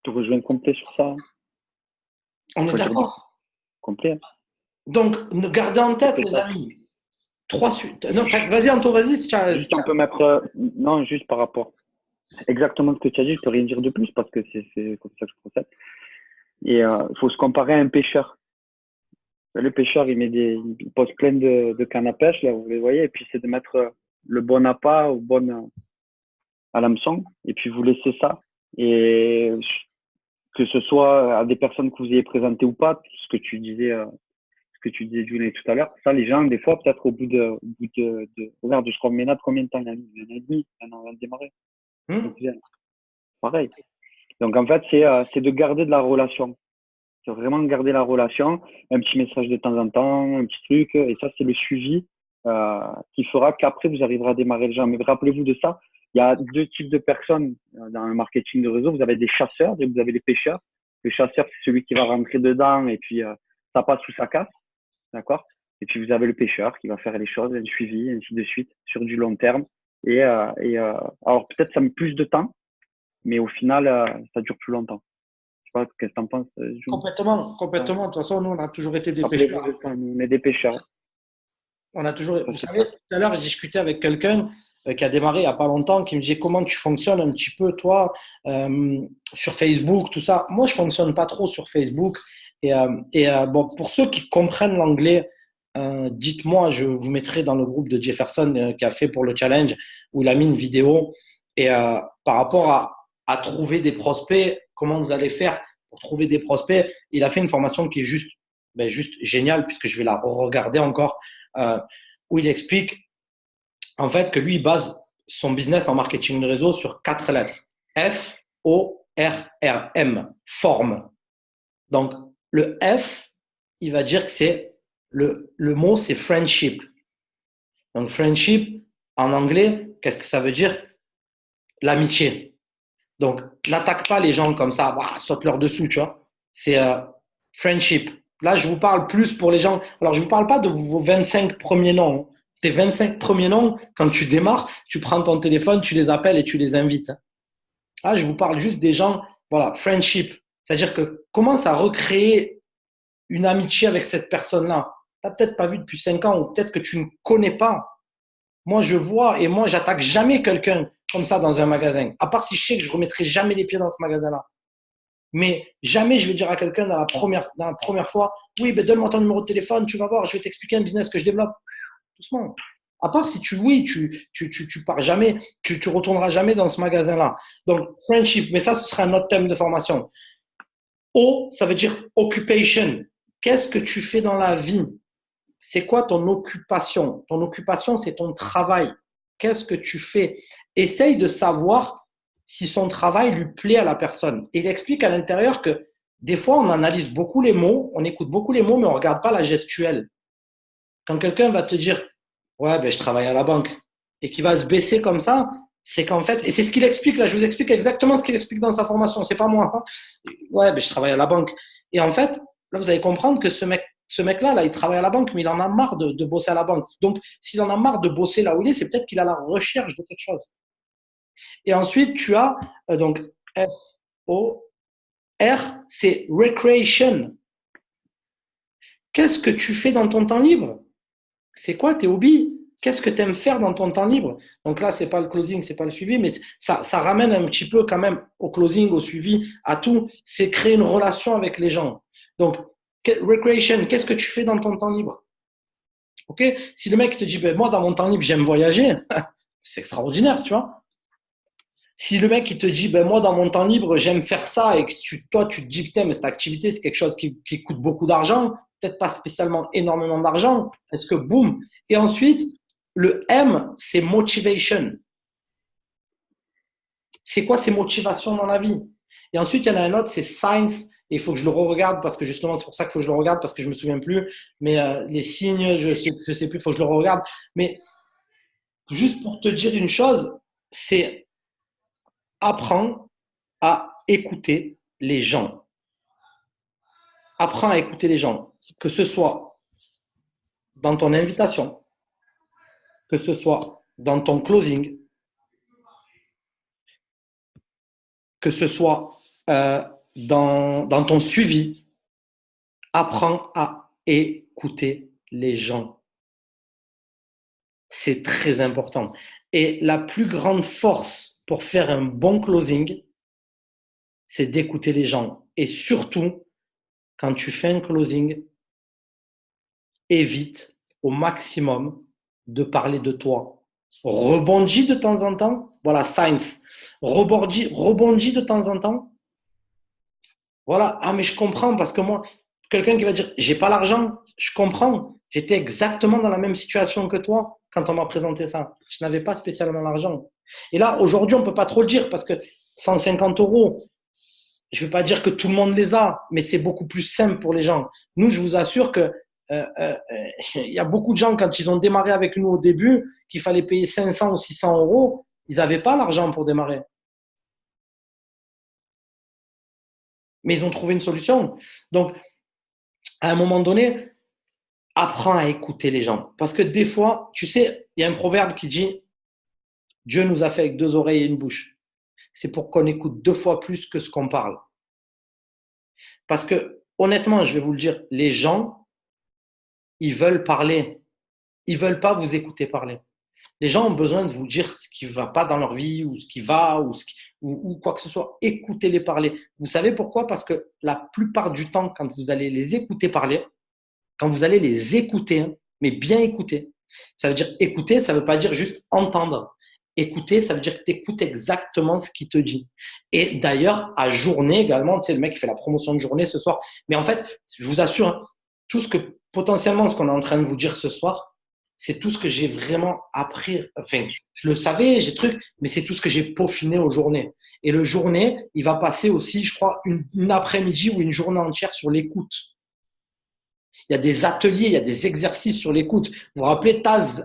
Tu rejoins complet sur ça. on est d'accord. Complet. Donc, gardez en tête, les amis. 3 suites. Non, vas-y, Anto, vas-y. Juste, on peut mettre. Non, juste par rapport. Exactement ce que tu as dit, je peux rien dire de plus parce que c'est comme ça que je procède. Et il faut se comparer à un pêcheur. Le pêcheur, il pose plein de cannes à pêche, là, vous les voyez, et puis c'est de mettre le bon appât au bon à l'hameçon, et puis vous laissez ça. Et que ce soit à des personnes que vous ayez présentées ou pas, ce que tu disais, Julie, tout à l'heure, ça, les gens, des fois, peut-être au bout de regarde, je crois, Ménade, combien de temps il a mis? 1 an et demi, un an avant de démarrer. Pareil. Donc, en fait, c'est de garder de la relation. C'est vraiment de garder la relation, un petit message de temps en temps, un petit truc, et ça, c'est le suivi qui fera qu'après, vous arriverez à démarrer les gens. Mais rappelez-vous de ça, il y a 2 types de personnes dans le marketing de réseau. Vous avez des chasseurs et vous avez les pêcheurs. Le chasseur, c'est celui qui va rentrer dedans et puis ça passe ou ça casse, d'accord? Et puis vous avez le pêcheur qui va faire les choses, un suivi, ainsi de suite, sur du long terme. Alors peut-être ça met plus de temps, mais au final, ça dure plus longtemps. Je sais pas, qu'est-ce que tu en penses, Jules? Complètement. De toute façon, nous, on a toujours été des pêcheurs. On est des pêcheurs. On a toujours. Vous savez, tout à l'heure, j'ai discuté avec quelqu'un qui a démarré il n'y a pas longtemps, qui me disait comment tu fonctionnes un petit peu, toi, sur Facebook, tout ça. Moi, je ne fonctionne pas trop sur Facebook. Bon, pour ceux qui comprennent l'anglais, dites-moi, je vous mettrai dans le groupe de Jefferson qui a fait pour le challenge, où il a mis une vidéo. Et par rapport à trouver des prospects, comment vous allez faire pour trouver des prospects, il a fait une formation qui est juste géniale, puisque je vais la regarder encore, où il explique en fait que lui, il base son business en marketing de réseau sur 4 lettres. F-O-R-R-M, forme. Donc, le F, il va dire que c'est le mot, c'est friendship. Donc, friendship, en anglais, qu'est-ce que ça veut dire? L'amitié. Donc, n'attaque pas les gens comme ça, saute leur dessous, tu vois. C'est friendship. Là, je vous parle plus pour les gens. Alors, je ne vous parle pas de vos 25 premiers noms. Tes 25 premiers noms, quand tu démarres, tu prends ton téléphone, tu les appelles et tu les invites. Là, je vous parle juste des gens, voilà, friendship. C'est-à-dire que commence à recréer une amitié avec cette personne-là. Tu n'as peut-être pas vu depuis 5 ans ou peut-être que tu ne connais pas. Moi, je vois et moi, j'attaque jamais quelqu'un comme ça dans un magasin. À part si je sais que je ne remettrai jamais les pieds dans ce magasin-là. Mais jamais je vais dire à quelqu'un dans la première fois, oui, ben donne-moi ton numéro de téléphone, tu vas voir, je vais t'expliquer un business que je développe. Doucement. À part si tu pars jamais, tu retourneras jamais dans ce magasin-là. Donc, friendship, mais ça, ce sera un autre thème de formation. O, ça veut dire occupation. Qu'est-ce que tu fais dans la vie? C'est quoi ton occupation? Ton occupation, c'est ton travail. Qu'est-ce que tu fais? Essaye de savoir si son travail lui plaît à la personne. Et il explique à l'intérieur que des fois, on analyse beaucoup les mots, on écoute beaucoup les mots, mais on ne regarde pas la gestuelle. Quand quelqu'un va te dire « Ouais, ben, je travaille à la banque » et qui va se baisser comme ça, c'est qu'en fait, et c'est ce qu'il explique, là, je vous explique exactement ce qu'il explique dans sa formation, c'est pas moi. Hein. Ouais, ben, je travaille à la banque. Et en fait, là, vous allez comprendre que ce mec-là, là, il travaille à la banque, mais il en a marre de bosser à la banque. Donc, s'il en a marre de bosser là où il est, c'est peut-être qu'il a la recherche de quelque chose. Et ensuite, tu as donc F-O-R, c'est recreation. Qu'est-ce que tu fais dans ton temps libre? C'est quoi tes hobbies? qu'est-ce que tu aimes faire dans ton temps libre? Donc là, c'est pas le closing, c'est pas le suivi, mais ça ramène un petit peu quand même au closing, au suivi, à tout. C'est créer une relation avec les gens. Donc, recreation, qu'est-ce que tu fais dans ton temps libre? Ok? Si le mec te dit, ben, moi, dans mon temps libre, j'aime voyager, c'est extraordinaire, tu vois. Si le mec il te dit, ben, moi, dans mon temps libre, j'aime faire ça, et que toi, tu te dis, putain, mais cette activité, c'est quelque chose qui coûte beaucoup d'argent, peut-être pas spécialement énormément d'argent, est-ce que boum? Et ensuite, le M, c'est motivation. C'est quoi ces motivations dans la vie? Et ensuite, il y en a un autre, c'est science. Et il faut que je le re-regarde parce que justement, c'est pour ça qu'il faut que je le regarde parce que je me souviens plus. Mais les signes, je sais plus, il faut que je le re-regarde. Mais juste pour te dire une chose, c'est apprends à écouter les gens. Apprends à écouter les gens, que ce soit dans ton invitation, que ce soit dans ton closing, que ce soit dans ton suivi. Apprends à écouter les gens. C'est très important. Et la plus grande force pour faire un bon closing, c'est d'écouter les gens. Et surtout, quand tu fais un closing, évite au maximum de parler de toi. Rebondis de temps en temps. Voilà, science. Rebondis de temps en temps. Voilà, ah mais je comprends parce que moi, quelqu'un qui va dire j'ai pas l'argent, je comprends. J'étais exactement dans la même situation que toi quand on m'a présenté ça. Je n'avais pas spécialement l'argent. Et là, aujourd'hui, on peut pas trop le dire parce que 150 euros, je veux pas dire que tout le monde les a, mais c'est beaucoup plus simple pour les gens. Nous, je vous assure que il y a beaucoup de gens quand ils ont démarré avec nous au début, qu'il fallait payer 500 ou 600 euros, ils n'avaient pas l'argent pour démarrer. Mais ils ont trouvé une solution. Donc, à un moment donné, apprends à écouter les gens. Parce que des fois, tu sais, il y a un proverbe qui dit Dieu nous a fait avec deux oreilles et une bouche. C'est pour qu'on écoute deux fois plus que ce qu'on parle. Parce que, honnêtement, je vais vous le dire, les gens, ils veulent parler. Ils ne veulent pas vous écouter parler. Les gens ont besoin de vous dire ce qui ne va pas dans leur vie ou ce qui va ou quoi que ce soit. Écoutez-les parler. Vous savez pourquoi? Parce que la plupart du temps, quand vous allez les écouter parler, quand vous allez les écouter, mais bien écouter, ça veut dire écouter, ça ne veut pas dire juste entendre. Écouter, ça veut dire que tu écoutes exactement ce qu'il te dit. Et d'ailleurs, à journée également, tu sais, le mec qui fait la promotion de journée ce soir. Mais en fait, je vous assure, hein, tout ce que potentiellement, ce qu'on est en train de vous dire ce soir, c'est tout ce que j'ai vraiment appris. Enfin, je le savais, j'ai truc, mais c'est tout ce que j'ai peaufiné aux journées. Et le journée, il va passer aussi, je crois, une après-midi ou une journée entière sur l'écoute. Il y a des ateliers, il y a des exercices sur l'écoute. Vous vous rappelez Taz?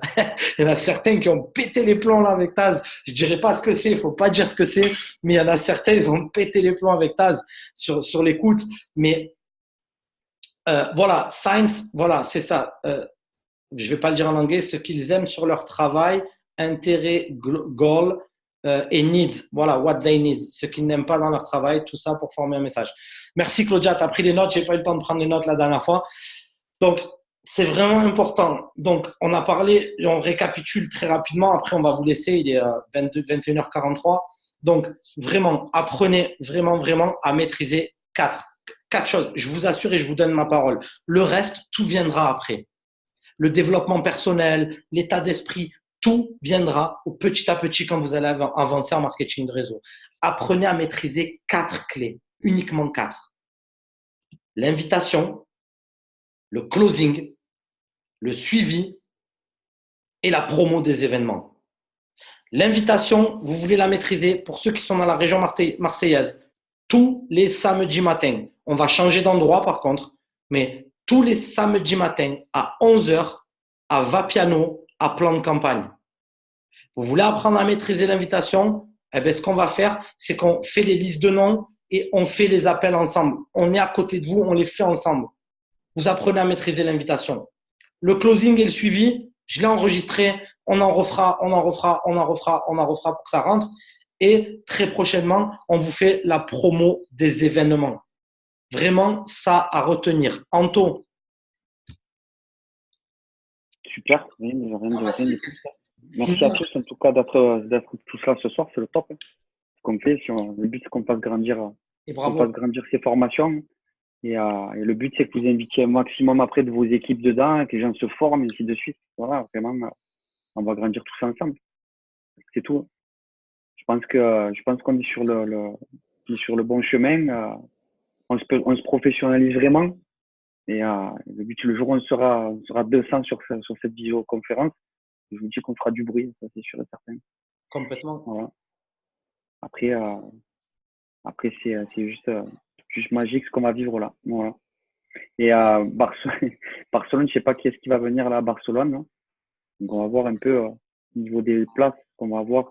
Il y en a certains qui ont pété les plombs là avec Taz. Je dirais pas ce que c'est, il faut pas dire ce que c'est, mais il y en a certains, ils ont pété les plombs avec Taz sur l'écoute. Mais voilà, science, voilà, c'est ça. Je vais pas le dire en anglais, ce qu'ils aiment sur leur travail, intérêt, goal et needs. Voilà, what they need, ce qu'ils n'aiment pas dans leur travail, tout ça pour former un message. Merci Claudia, tu as pris les notes, j'ai pas eu le temps de prendre les notes la dernière fois. Donc, c'est vraiment important. Donc, on a parlé, on récapitule très rapidement. Après, on va vous laisser, il est 21h43. Donc, vraiment, apprenez vraiment à maîtriser quatre choses. Je vous assure et je vous donne ma parole. Le reste, tout viendra après. Le développement personnel, l'état d'esprit, tout viendra petit à petit quand vous allez avancer en marketing de réseau. Apprenez à maîtriser 4 clés, uniquement 4. L'invitation, le closing, le suivi et la promo des événements. L'invitation, vous voulez la maîtriser pour ceux qui sont dans la région marseillaise. Tous les samedis matins, on va changer d'endroit par contre, mais tous les samedis matins à 11h à Vapiano, à plan de campagne. Vous voulez apprendre à maîtriser l'invitation? Eh bien, ce qu'on va faire, c'est qu'on fait les listes de noms et on fait les appels ensemble. On est à côté de vous, on les fait ensemble. Vous apprenez à maîtriser l'invitation. Le closing et le suivi, je l'ai enregistré, on en refera pour que ça rentre. Et très prochainement, on vous fait la promo des événements. Vraiment, ça à retenir. Anto. super. Rien de plus. Merci à Fini. tous, en tout cas, d'être tous là ce soir. C'est le top, hein. Ce qu'on fait. Le but, c'est Et qu'on fasse bravo. grandir ces formations. Et le but, c'est que vous invitiez un maximum après de vos équipes dedans, que les gens se forment, et ainsi de suite. Voilà, vraiment, on va grandir tous ensemble. C'est tout. Je pense qu'on est on est sur le bon chemin. On se professionnalise vraiment. Et le but, le jour où on sera 200 sur cette visioconférence, je vous dis qu'on fera du bruit, ça c'est sûr et certain. Complètement. Voilà. Après, c'est juste magique ce qu'on va vivre là. Voilà. Et Barcelone, je sais pas qui est-ce qui va venir là à Barcelone, hein. Donc on va voir un peu au niveau des places qu'on va avoir.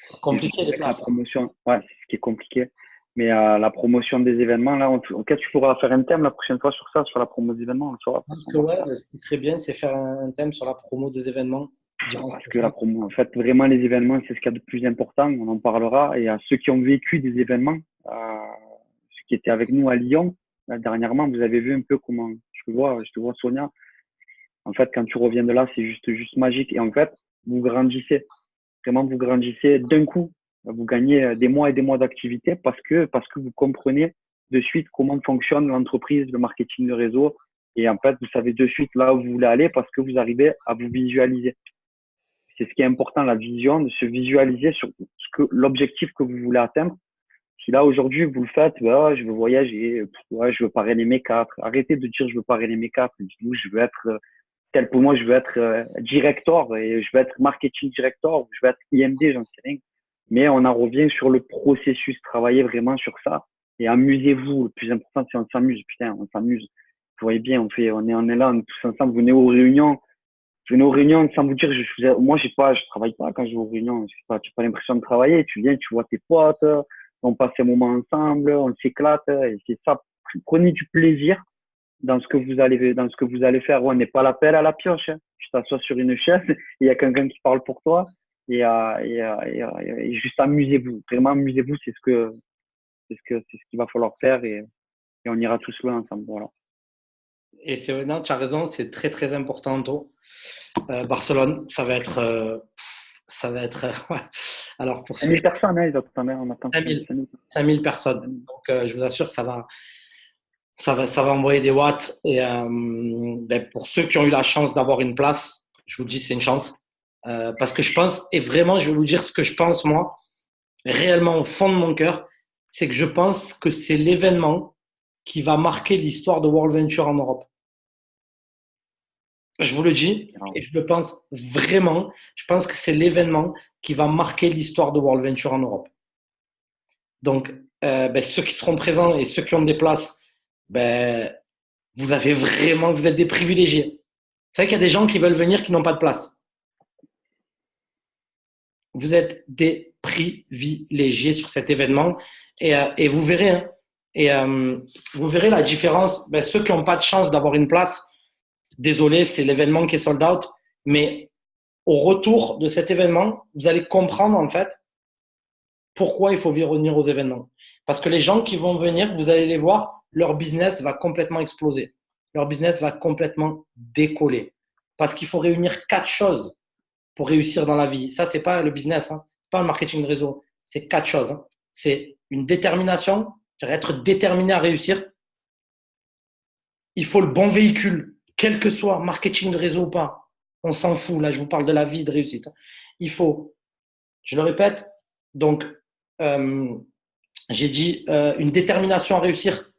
C'est Et je compliqué les dirais que la places, hein. promotion, ouais, c'est ce qui est compliqué. Mais la promotion des événements, là, ok, tu pourras faire un thème la prochaine fois sur ça, sur la promo des événements. Tu vois, Parce on que va ouais, faire. ce qui serait bien, c'est faire un thème sur la promo des événements dimanche Parce que prochain. la promo, en fait, vraiment, les événements, c'est ce qu'il y a de plus important. On en parlera. Et à ceux qui ont vécu des événements, ceux qui étaient avec nous à Lyon, là, dernièrement, vous avez vu un peu comment, je te vois, Sonia. En fait, quand tu reviens de là, c'est juste magique. Et en fait, vous grandissez. Vraiment, vous grandissez d'un coup. Vous gagnez des mois et des mois d'activité parce que vous comprenez de suite comment fonctionne l'entreprise, le marketing de réseau. Et en fait, vous savez de suite là où vous voulez aller parce que vous arrivez à vous visualiser. C'est ce qui est important, la vision, de se visualiser sur l'objectif que vous voulez atteindre. Si là, aujourd'hui, vous le faites, bah, je veux voyager, ouais, je veux parrainer mes quatre. Arrêtez de dire je veux parrainer mes quatre. Dites-vous, je veux être tel pour moi, je veux être director et je veux être marketing director, je veux être IMD, j'en sais rien. Mais on en revient sur le processus, travailler vraiment sur ça et amusez-vous. Le plus important, c'est on s'amuse, putain, on s'amuse. Vous voyez bien, on est là, on est tous ensemble. Venez aux réunions sans vous dire, moi, je travaille pas quand je vais aux réunions. Tu n'as pas l'impression de travailler. Tu viens, tu vois tes potes, on passe un moment ensemble, on s'éclate et c'est ça. Prenez du plaisir dans ce que vous allez faire. Ouais, on n'est pas la pelle à la pioche, hein. Tu t'assois sur une chaise, il y a quelqu'un qui parle pour toi et juste amusez-vous. Vraiment amusez-vous, c'est ce qu'il va falloir faire et on ira tous loin ensemble. Voilà. Et c'est non, tu as raison, c'est très très important, tôt. Barcelone, ça va être ouais. Alors pour 5 ceux 000 personnes, hein, ils attendent, on attend 5 000, 5 000. 5 000 personnes. Donc je vous assure que ça va envoyer des watts. Et ben, pour ceux qui ont eu la chance d'avoir une place, je vous dis c'est une chance. Parce que je pense, et vraiment je vais vous dire ce que je pense moi, réellement au fond de mon cœur, c'est que je pense que c'est l'événement qui va marquer l'histoire de World Venture en Europe. Je vous le dis, et je le pense vraiment, je pense que c'est l'événement qui va marquer l'histoire de World Venture en Europe. Donc, ben, ceux qui seront présents et ceux qui ont des places, ben, vous êtes des privilégiés. Vous savez qu'il y a des gens qui veulent venir qui n'ont pas de place. Vous êtes des privilégiés sur cet événement et vous verrez, hein, et vous verrez la différence. Ben, ceux qui n'ont pas de chance d'avoir une place, désolé, c'est l'événement qui est sold out, mais au retour de cet événement, vous allez comprendre en fait pourquoi il faut revenir aux événements. Parce que les gens qui vont venir, vous allez les voir, leur business va complètement exploser. Leur business va complètement décoller. Parce qu'il faut réunir 4 choses pour réussir dans la vie. Ça, c'est pas le business, hein. C'est pas le marketing de réseau. C'est 4 choses, hein. C'est une détermination, être déterminé à réussir. Il faut le bon véhicule, quel que soit marketing de réseau ou pas. On s'en fout. Là, je vous parle de la vie de réussite. Il faut, je le répète, donc, euh, j'ai dit une détermination à réussir,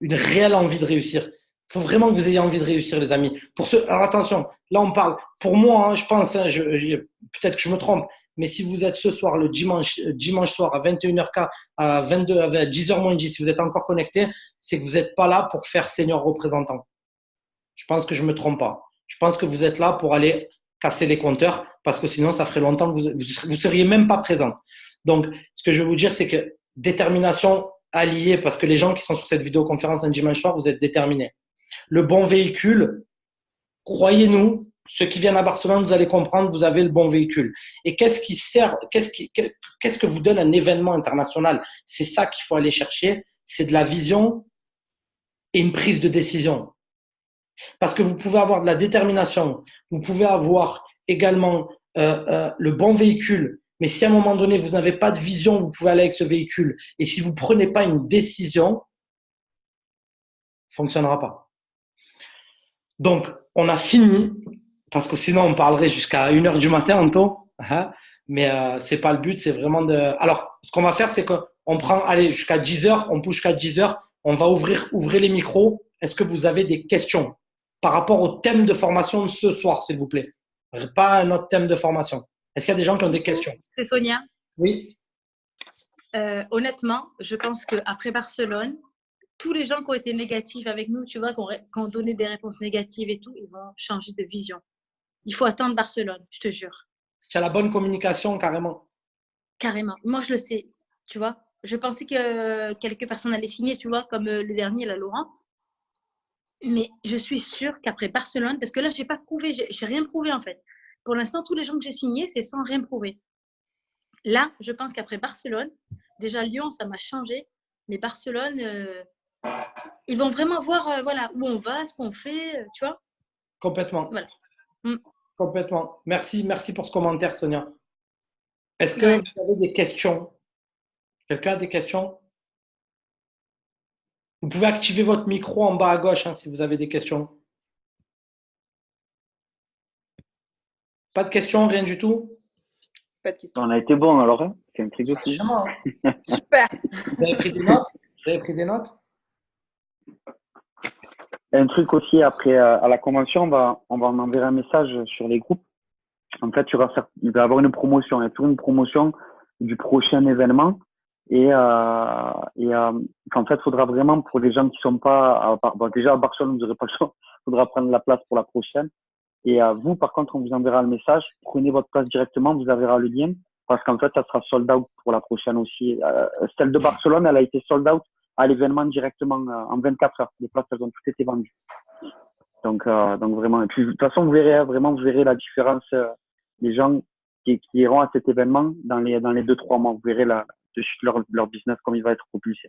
une réelle envie de réussir. Il faut vraiment que vous ayez envie de réussir, les amis. Alors attention, là on parle, pour moi, hein, je pense, hein, peut-être que je me trompe, mais si vous êtes ce soir, le dimanche soir à 21h, à 10h moins 10, si vous êtes encore connecté, c'est que vous n'êtes pas là pour faire senior représentant. Je pense que je ne me trompe pas. Je pense que vous êtes là pour aller casser les compteurs parce que sinon, ça ferait longtemps que vous ne seriez même pas présent. Donc, ce que je veux vous dire, c'est que détermination alliée, parce que les gens qui sont sur cette vidéoconférence un dimanche soir, vous êtes déterminés. Le bon véhicule, croyez-nous, ceux qui viennent à Barcelone, vous allez comprendre, vous avez le bon véhicule. Et qu'est-ce que vous donne un événement international? C'est ça qu'il faut aller chercher, c'est de la vision et une prise de décision. Parce que vous pouvez avoir de la détermination, vous pouvez avoir également le bon véhicule, mais si à un moment donné, vous n'avez pas de vision, vous pouvez aller avec ce véhicule. Et si vous ne prenez pas une décision, ça ne fonctionnera pas. Donc, on a fini, parce que sinon, on parlerait jusqu'à 1h du matin, Anto. Hein, mais ce n'est pas le but, c'est vraiment de… Alors, ce qu'on va faire, c'est qu'on prend, allez, jusqu'à 10h, on pousse jusqu'à 10h, on va ouvrir les micros. Est-ce que vous avez des questions par rapport au thème de formation de ce soir, s'il vous plaît? Pas un autre thème de formation. Est-ce qu'il y a des gens qui ont des questions? C'est Sonia. Oui. Honnêtement, je pense qu'après Barcelone, tous les gens qui ont été négatifs avec nous, tu vois, qui ont donné des réponses négatives et tout, ils vont changer de vision. Il faut attendre Barcelone, je te jure. Tu as la bonne communication, carrément. Carrément. Moi, je le sais, tu vois. Je pensais que quelques personnes allaient signer, tu vois, comme le dernier, là, Laurent. Mais je suis sûre qu'après Barcelone, parce que là, je n'ai pas prouvé, j'ai rien prouvé en fait. Pour l'instant, tous les gens que j'ai signés, c'est sans rien prouver. Là, je pense qu'après Barcelone, déjà Lyon, ça m'a changé. Mais Barcelone, ils vont vraiment voir voilà, où on va, ce qu'on fait, tu vois. Complètement. Voilà. Complètement. Merci pour ce commentaire, Sonia. Est-ce que vous avez des questions? Quelqu'un a des questions? Vous pouvez activer votre micro en bas à gauche hein, si vous avez des questions. Pas de questions, rien du tout? Pas de questions. On a été bon alors, hein, c'est un truc de fou. Super. Vous avez pris des notes? Vous avez pris des notes? Un truc aussi, après, à la convention, on va en enverrer un message sur les groupes. En fait, il va y avoir une promotion, il y a toujours une promotion du prochain événement. Et en fait, il faudra vraiment, pour les gens qui sont pas, bon, déjà à Barcelone, vous n'aurez pas le choix, il faudra prendre la place pour la prochaine. Et vous, par contre, on vous enverra le message, prenez votre place directement, vous enverra le lien, parce qu'en fait, ça sera sold out pour la prochaine aussi. Celle de Barcelone, elle a été sold out à l'événement directement en 24 heures. Les places, elles ont toutes été vendues. Donc vraiment, et puis de toute façon, vous verrez vraiment, vous verrez la différence des gens qui iront à cet événement dans les 2-3 mois. Vous verrez de suite leur business comme il va être propulsé.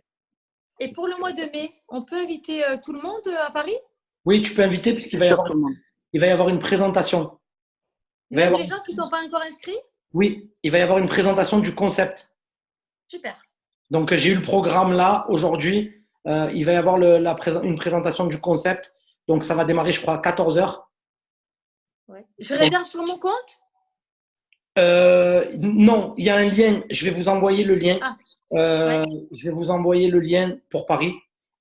Et pour le mois de mai, on peut inviter tout le monde à Paris? Oui, tu peux inviter puisqu'il va y avoir une présentation. Même les gens qui ne sont pas encore inscrits? Oui, il va y avoir une présentation du concept. Super. Donc, j'ai eu le programme là aujourd'hui. Il va y avoir une présentation du concept. Donc, ça va démarrer, je crois, à 14h. Ouais. Je réserve sur mon compte? Non, il y a un lien. Je vais vous envoyer le lien. Ouais. Je vais vous envoyer le lien pour Paris.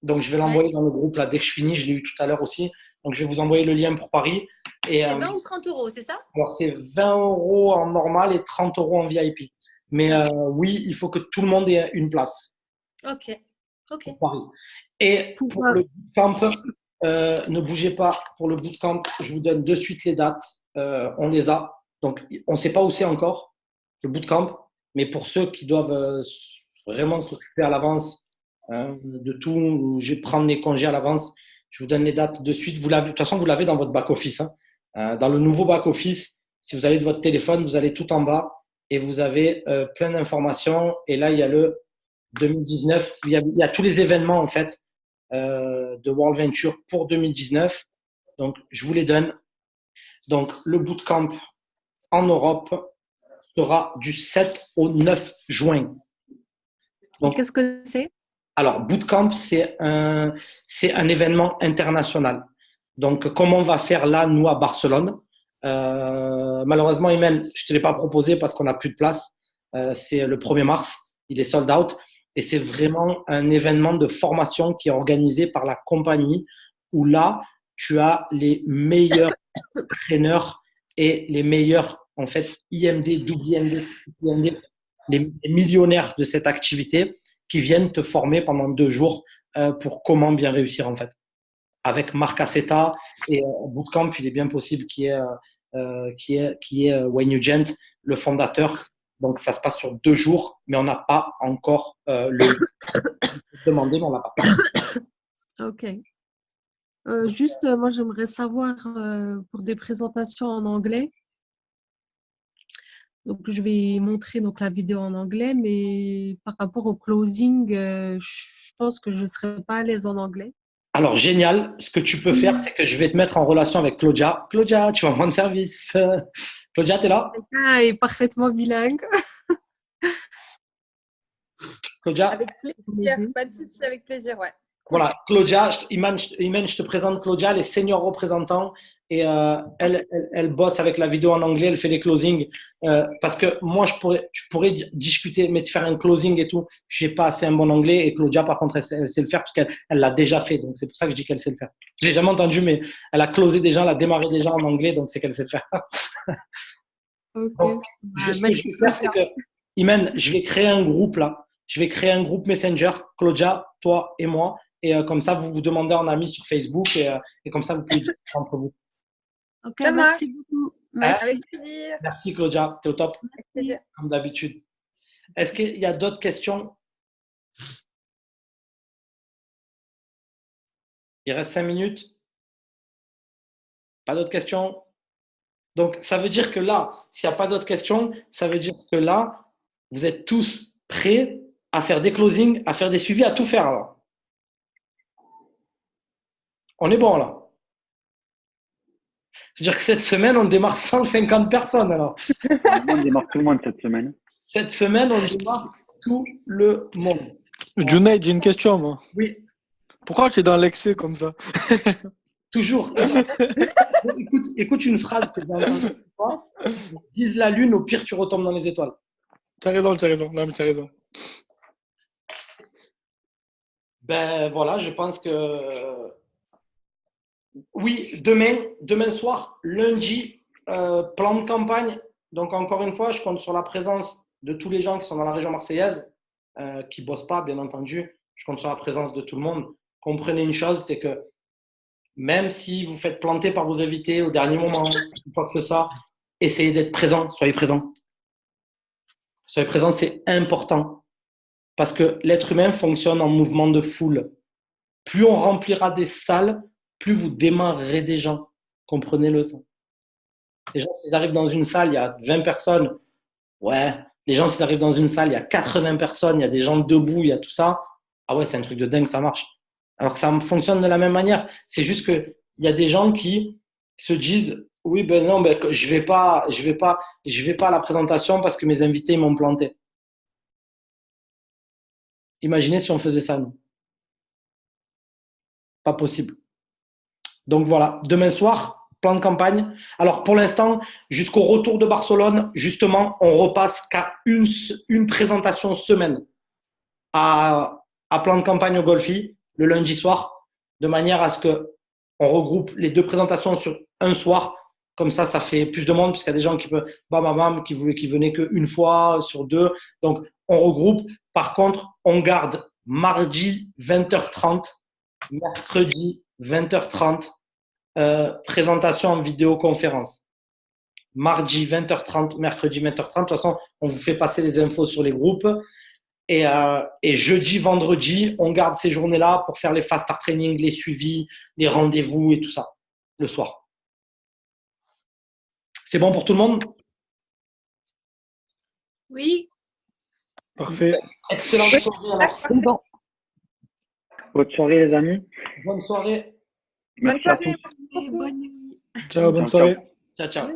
Donc, je vais l'envoyer dans le groupe là dès que je finis. Je l'ai eu tout à l'heure aussi. Donc, je vais vous envoyer le lien pour Paris. C'est 20 ou 30 euros, c'est ça? Alors, c'est 20 euros en normal et 30 euros en VIP. Mais oui, il faut que tout le monde ait une place. Ok. Pour Paris. Et pour le bootcamp, ne bougez pas. Pour le bootcamp, je vous donne de suite les dates. On les a. Donc, on ne sait pas où c'est encore, le bootcamp. Mais pour ceux qui doivent vraiment s'occuper à l'avance de tout, je vais prendre les congés à l'avance. Je vous donne les dates de suite. De toute façon, vous l'avez dans votre back-office. Dans le nouveau back-office, si vous allez de votre téléphone, vous allez tout en bas et vous avez plein d'informations. Et là, il y a le 2019. Il y a tous les événements en fait de World Venture pour 2019. Donc, je vous les donne. Donc, le bootcamp en Europe sera du 7 au 9 juin. Donc, qu'est-ce que c'est? Alors, bootcamp, c'est un événement international. Donc, comme on va faire là, nous, à Barcelone, malheureusement, Imen, je ne te l'ai pas proposé parce qu'on n'a plus de place. C'est le 1er mars, il est sold out. Et c'est vraiment un événement de formation qui est organisé par la compagnie où là, tu as les meilleurs traîneurs et les meilleurs, en fait, IMD, WMD, les millionnaires de cette activité qui viennent te former pendant 2 jours pour comment bien réussir, en fait. Avec Marc Aceta et Bootcamp, il est bien possible qu'il y ait Wayne Nugent, le fondateur. Donc, ça se passe sur 2 jours, mais on n'a pas encore le demandé, mais on l'a pas. Ok. Juste, moi, j'aimerais savoir pour des présentations en anglais. Donc, je vais montrer donc, la vidéo en anglais, mais par rapport au closing, je pense que je ne serai pas à l'aise en anglais. Alors, génial. Ce que tu peux faire, c'est que je vais te mettre en relation avec Claudia. Claudia, tu vas me rendre service. Claudia, tu es là? Quelqu'un est parfaitement bilingue. Claudia? Avec plaisir, pas de souci, avec plaisir, ouais. Cool. Voilà, Claudia, Iman, je te présente Claudia, elle est senior représentant et elle bosse avec la vidéo en anglais, elle fait des closings. Parce que moi, je pourrais discuter, mais de faire un closing et tout, j'ai pas assez un bon anglais. Et Claudia, par contre, elle sait le faire parce qu'elle l'a déjà fait. Donc, c'est pour ça que je dis qu'elle sait le faire. Je l'ai jamais entendu, mais elle a closé des gens, elle a démarré des gens en anglais, donc c'est qu'elle sait le faire. Ok. Donc, ce que je Merci. vais faire, c'est que, Iman, je vais créer un groupe là. Je vais créer un groupe Messenger, Claudia, toi et moi. Et comme ça, vous vous demandez en ami sur Facebook et comme ça, vous pouvez discuter entre vous. Ok, Ça marche. merci beaucoup. Hein? Merci. Avec plaisir. Merci Claudia, tu es au top, Avec plaisir. comme d'habitude. Est-ce qu'il y a d'autres questions? Il reste 5 minutes. Pas d'autres questions? Donc, ça veut dire que là, s'il n'y a pas d'autres questions, ça veut dire que là, vous êtes tous prêts à faire des closings, à faire des suivis, à tout faire alors. On est bon là. C'est-à-dire que cette semaine, on démarre 150 personnes alors. On démarre tout le monde cette semaine. Cette semaine, on démarre tout le monde. Junaid, j'ai une question, moi. Oui, Pourquoi tu es dans l'excès comme ça? toujours. Écoute une phrase que j'ai entendue une fois. Vise la lune, au pire, tu retombes dans les étoiles. Tu as raison, tu as raison. Non, mais tu as raison. Ben voilà, je pense que oui, demain soir, lundi, plan de campagne. Donc encore une fois, je compte sur la présence de tous les gens qui sont dans la région marseillaise, qui ne bossent pas, bien entendu. Je compte sur la présence de tout le monde. Comprenez une chose, c'est que même si vous faites planter par vos invités au dernier moment, quoi que ce soit, essayez d'être présent, soyez présent. Soyez présent, c'est important. Parce que l'être humain fonctionne en mouvement de foule. Plus on remplira des salles, plus vous démarrerez des gens. Comprenez-le, ça. Les gens, s'ils arrivent dans une salle, il y a 20 personnes. Ouais. Les gens, s'ils arrivent dans une salle, il y a 80 personnes, il y a des gens debout, il y a tout ça. Ah ouais, c'est un truc de dingue, ça marche. Alors que ça fonctionne de la même manière. C'est juste qu'il y a des gens qui se disent oui, ben non, ben, je vais pas à la présentation parce que mes invités m'ont planté. Imaginez si on faisait ça, nous. Pas possible. Donc voilà, demain soir, plan de campagne. Alors pour l'instant, jusqu'au retour de Barcelone, justement, on repasse qu'à une présentation semaine à plan de campagne au Golfi, le lundi soir, de manière à ce qu'on regroupe les deux présentations sur un soir. Comme ça fait plus de monde, parce qu'il y a des gens qui peuvent, qui venaient qu'une fois sur deux. Donc, on regroupe. Par contre, on garde mardi 20h30, mercredi 20h30, présentation en vidéoconférence. Mardi 20h30, mercredi 20h30. De toute façon, on vous fait passer les infos sur les groupes. Et jeudi, vendredi, on garde ces journées-là pour faire les fast start training, les suivis, les rendez-vous et tout ça, le soir. C'est bon pour tout le monde? Oui. Parfait. Excellente soirée alors. C'est bon. Bonne soirée, les amis. Bonne soirée. Bonne Merci à soirée. tous. Et bonne nuit. Ciao, bonne soirée. Ciao, ciao.